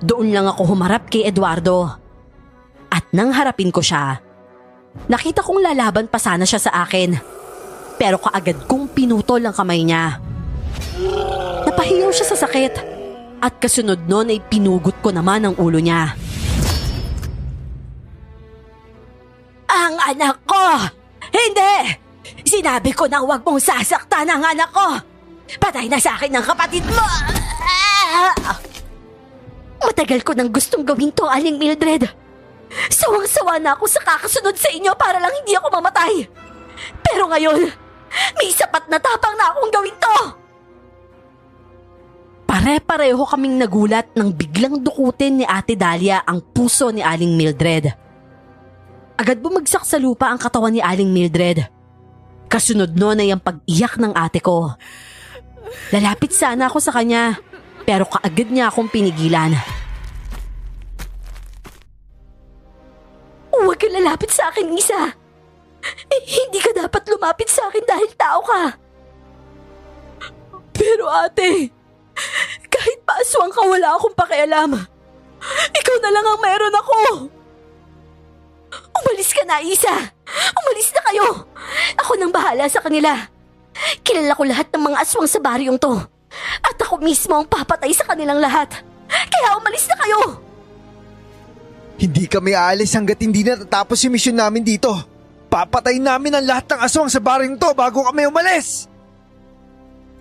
Doon lang ako humarap kay Eduardo. At nang harapin ko siya, nakita kong lalaban pa sana siya sa akin. Pero kaagad kong pinutol ang kamay niya. Napahiyaw siya sa sakit at kasunod nun ay pinugot ko naman ang ulo niya. Ang anak ko! Hindi! Sinabi ko na huwag mong sasaktan ang anak ko! Patay na sa akin ang kapatid mo! Matagal ko nang gustong gawin to, Aling Mildred. Sawang-sawa na ako sa kakasunod sa inyo para lang hindi ako mamatay. Pero ngayon, may sapat na tapang na akong gawin to! Pare-pareho kaming nagulat nang biglang dukutin ni Ate Dahlia ang puso ni Aling Mildred. Agad bumagsak sa lupa ang katawan ni Aling Mildred. Kasunod nun ay ang pag-iyak ng ate ko. Lalapit sana ako sa kanya, pero kaagad niya akong pinigilan. Huwag kang lalapit sa akin, Isa. Hindi ka dapat lumapit sa akin dahil tao ka. Pero ate, kahit pa aswang ka, wala akong pakialam. Ikaw na lang ang meron ako. Umalis ka na, Isa. Umalis na kayo. Ako nang bahala sa kanila. Kilala ko lahat ng mga aswang sa baryong to. At ako mismo ang papatay sa kanilang lahat. Kaya umalis na kayo. Hindi kami aalis hanggat hindi natatapos yung misyon namin dito. Papatayin namin ang lahat ng aswang sa baryong to bago kami umalis.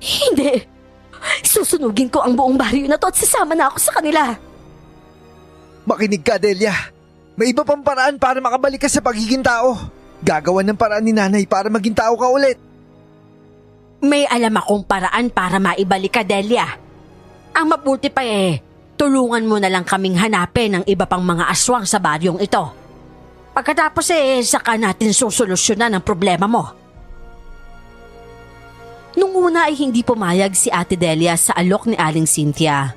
Hindi. Susunugin ko ang buong baryo na to at sasama na ako sa kanila. Makinig ka, Delia. May iba pang paraan para makabalik ka sa pagiging tao. Gagawan ng paraan ni nanay para maging tao ka ulit. May alam akong paraan para maibalik ka, Delia. Ang mabuti pa tulungan mo na lang kaming hanapin ang iba pang mga aswang sa baryong ito. Pagkatapos saka natin susolusyonan ang problema mo. Nung una ay hindi pumayag si Ate Delia sa alok ni Aling Cynthia.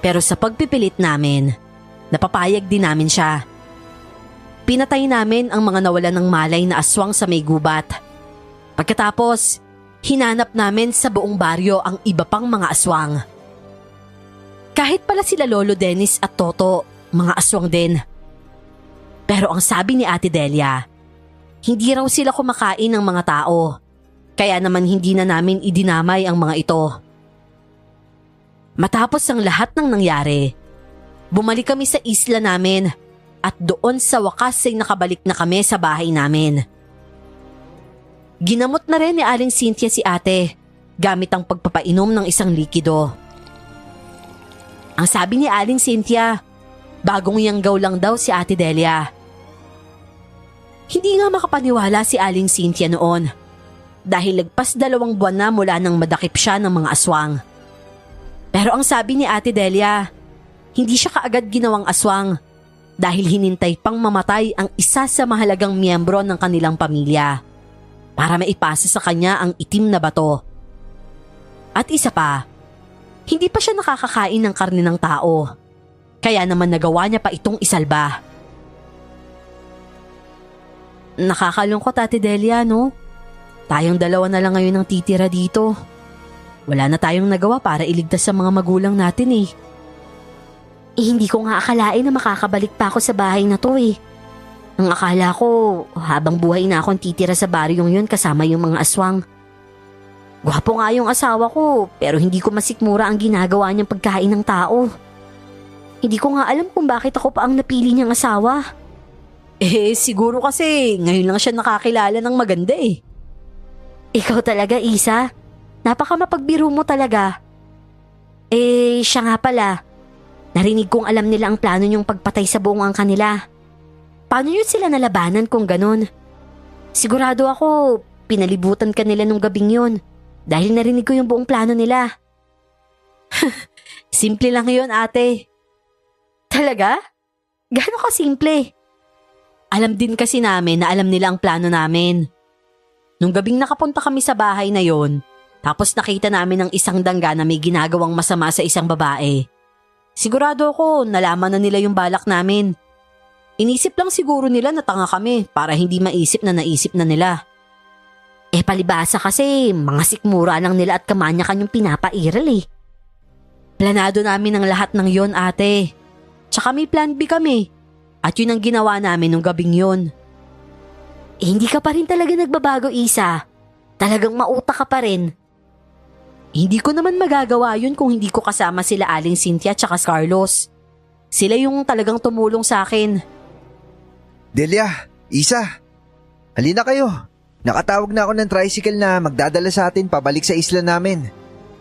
Pero sa pagpipilit namin, napapayag din namin siya. Pinatay namin ang mga nawalan ng malay na aswang sa may gubat. Pagkatapos, hinanap namin sa buong baryo ang iba pang mga aswang. Kahit pala sila Lolo Dennis at Toto, mga aswang din. Pero ang sabi ni Ate Delia, hindi raw sila kumakain ng mga tao. Kaya naman hindi na namin idinamay ang mga ito. Matapos ang lahat ng nangyari, bumalik kami sa isla namin at doon sa wakas ay nakabalik na kami sa bahay namin. Ginamot na rin ni Aling Cynthia si ate gamit ang pagpapainom ng isang likido. Ang sabi ni Aling Cynthia, bagong yanggaw lang daw si Ate Delia. Hindi nga makapaniwala si Aling Cynthia noon dahil lagpas 2 buwan na mula nang madakip siya ng mga aswang. Pero ang sabi ni Ate Delia, hindi siya kaagad ginawang aswang dahil hinintay pang mamatay ang isa sa mahalagang miyembro ng kanilang pamilya para maipasa sa kanya ang itim na bato. At isa pa, hindi pa siya nakakakain ng karne ng tao, kaya naman nagawa niya pa itong isalba. Nakakalungkot, Ate Delia, no? Tayong 2 na lang ngayon ang titira dito. Wala na tayong nagawa para iligtas sa mga magulang natin Hindi ko nga akalain na makakabalik pa ako sa bahay na to Ang akala ko, habang buhay na akong titira sa baryong yun kasama yung mga aswang. Gwapo nga yung asawa ko pero hindi ko masikmura ang ginagawa niyang pagkain ng tao. Hindi ko nga alam kung bakit ako pa ang napili niyang asawa. Siguro kasi ngayon lang siya nakakilala ng maganda eh. Ikaw talaga, Isa. Napaka mapagbiro mo talaga. Siya nga pala. Narinig kong alam nila ang plano niyong pagpatay sa buong angka nila. Paano yun sila nalabanan kung ganun? Sigurado ako, pinalibutan ka nila nung gabing yun. Dahil narinig ko yung buong plano nila. Simple lang yun, ate. Talaga? Gano'n ka simple? Alam din kasi namin na alam nila ang plano namin. Nung gabing nakapunta kami sa bahay na yon, tapos nakita namin ang isang dangga na may ginagawang masama sa isang babae. Sigurado ako nalaman na nila yung balak namin. Inisip lang siguro nila na tanga kami para hindi maisip na naisip na nila. Palibasa kasi mga sikmura lang nila at kamanyakan yung pinapairal eh. Planado namin ang lahat ng yon, ate. Tsaka may plan B kami. At yun ang ginawa namin nung gabing yon. Hindi ka pa rin talaga nagbabago, Isa. Talagang mautak ka pa rin. Hindi ko naman magagawa yun kung hindi ko kasama sila Aling Cynthia tsaka Carlos. Sila yung talagang tumulong sa akin. Delia, Isa, halina kayo. Nakatawag na ako ng tricycle na magdadala sa atin pabalik sa isla namin.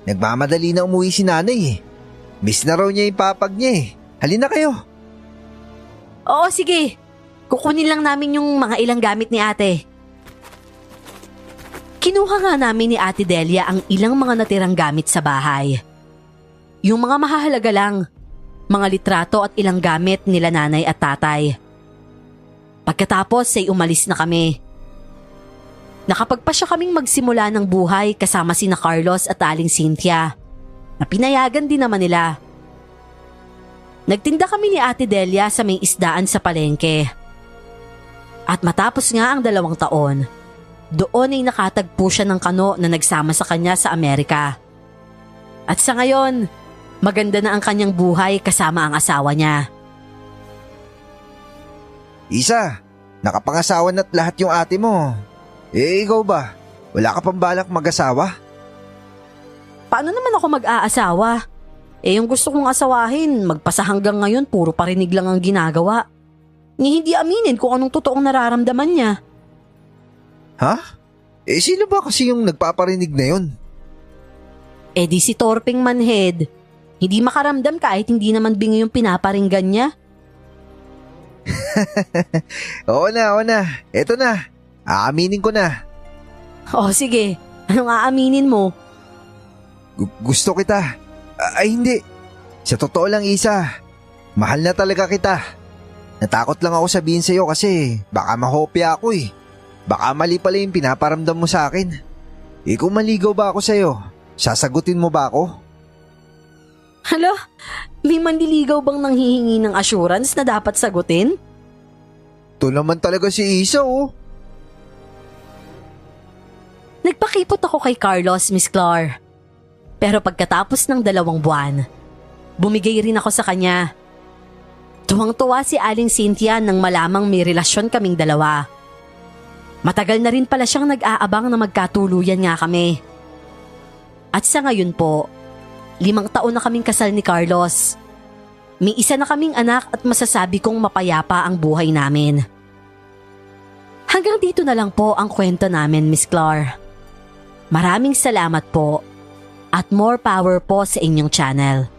Nagmamadali na umuwi si nanay eh. Miss na raw niya yung papag niya eh. Halina kayo. Oo, sige. Kukunin lang namin yung mga ilang gamit ni ate. Kinuha nga namin ni Ate Delia ang ilang mga natirang gamit sa bahay. Yung mga mahahalaga lang, mga litrato at ilang gamit nila nanay at tatay. Pagkatapos ay umalis na kami. Nakapagpasya kaming magsimula ng buhay kasama sina Carlos at Aling Cynthia, na pinayagan din naman nila. Nagtinda kami ni Ate Delia sa may isdaan sa palengke. At matapos nga ang 2 taon, doon ay nakatagpo siya ng kano na nagsama sa kanya sa Amerika. At sa ngayon, maganda na ang kanyang buhay kasama ang asawa niya. Isa, nakapangasawa na't lahat yung ate mo. Ikaw ba? Wala ka pang balak mag-asawa? Paano naman ako mag-aasawa? Yung gusto kong asawahin, magpasa hanggang ngayon puro parinig lang ang ginagawa. Ni hindi aminin kung anong totoong nararamdaman niya. Ha? Sino ba kasi yung nagpaparinig na yun? Di si Torping Manhead. Hindi makaramdam kahit hindi naman bingi yung pinaparinggan niya. Oo na. Eto na. Aaminin ko na. Sige. Anong aaminin mo? Gusto kita. Ay hindi. Sa totoo lang, Isa. Mahal na talaga kita. Natakot lang ako sabihin sa'yo kasi baka mahopya ako eh. Baka mali pala yung pinaparamdam mo sa akin. Kung maligaw ba ako sa'yo, sasagutin mo ba ako? Hala, may manliligaw bang nanghihingi ng assurance na dapat sagutin? Ito naman talaga si Isa oh. Nagpakipot ako kay Carlos, Miss Clar. Pero pagkatapos ng 2 buwan, bumigay rin ako sa kanya. Tuwang-tuwa si Aling Cynthia nang malamang may relasyon kaming 2. Matagal na rin pala siyang nag-aabang na magkatuluyan nga kami. At sa ngayon po, 5 taon na kaming kasal ni Carlos. May isa na kaming anak at masasabi kong mapayapa ang buhay namin. Hanggang dito na lang po ang kwento namin, Miss Clar. Maraming salamat po at more power po sa inyong channel.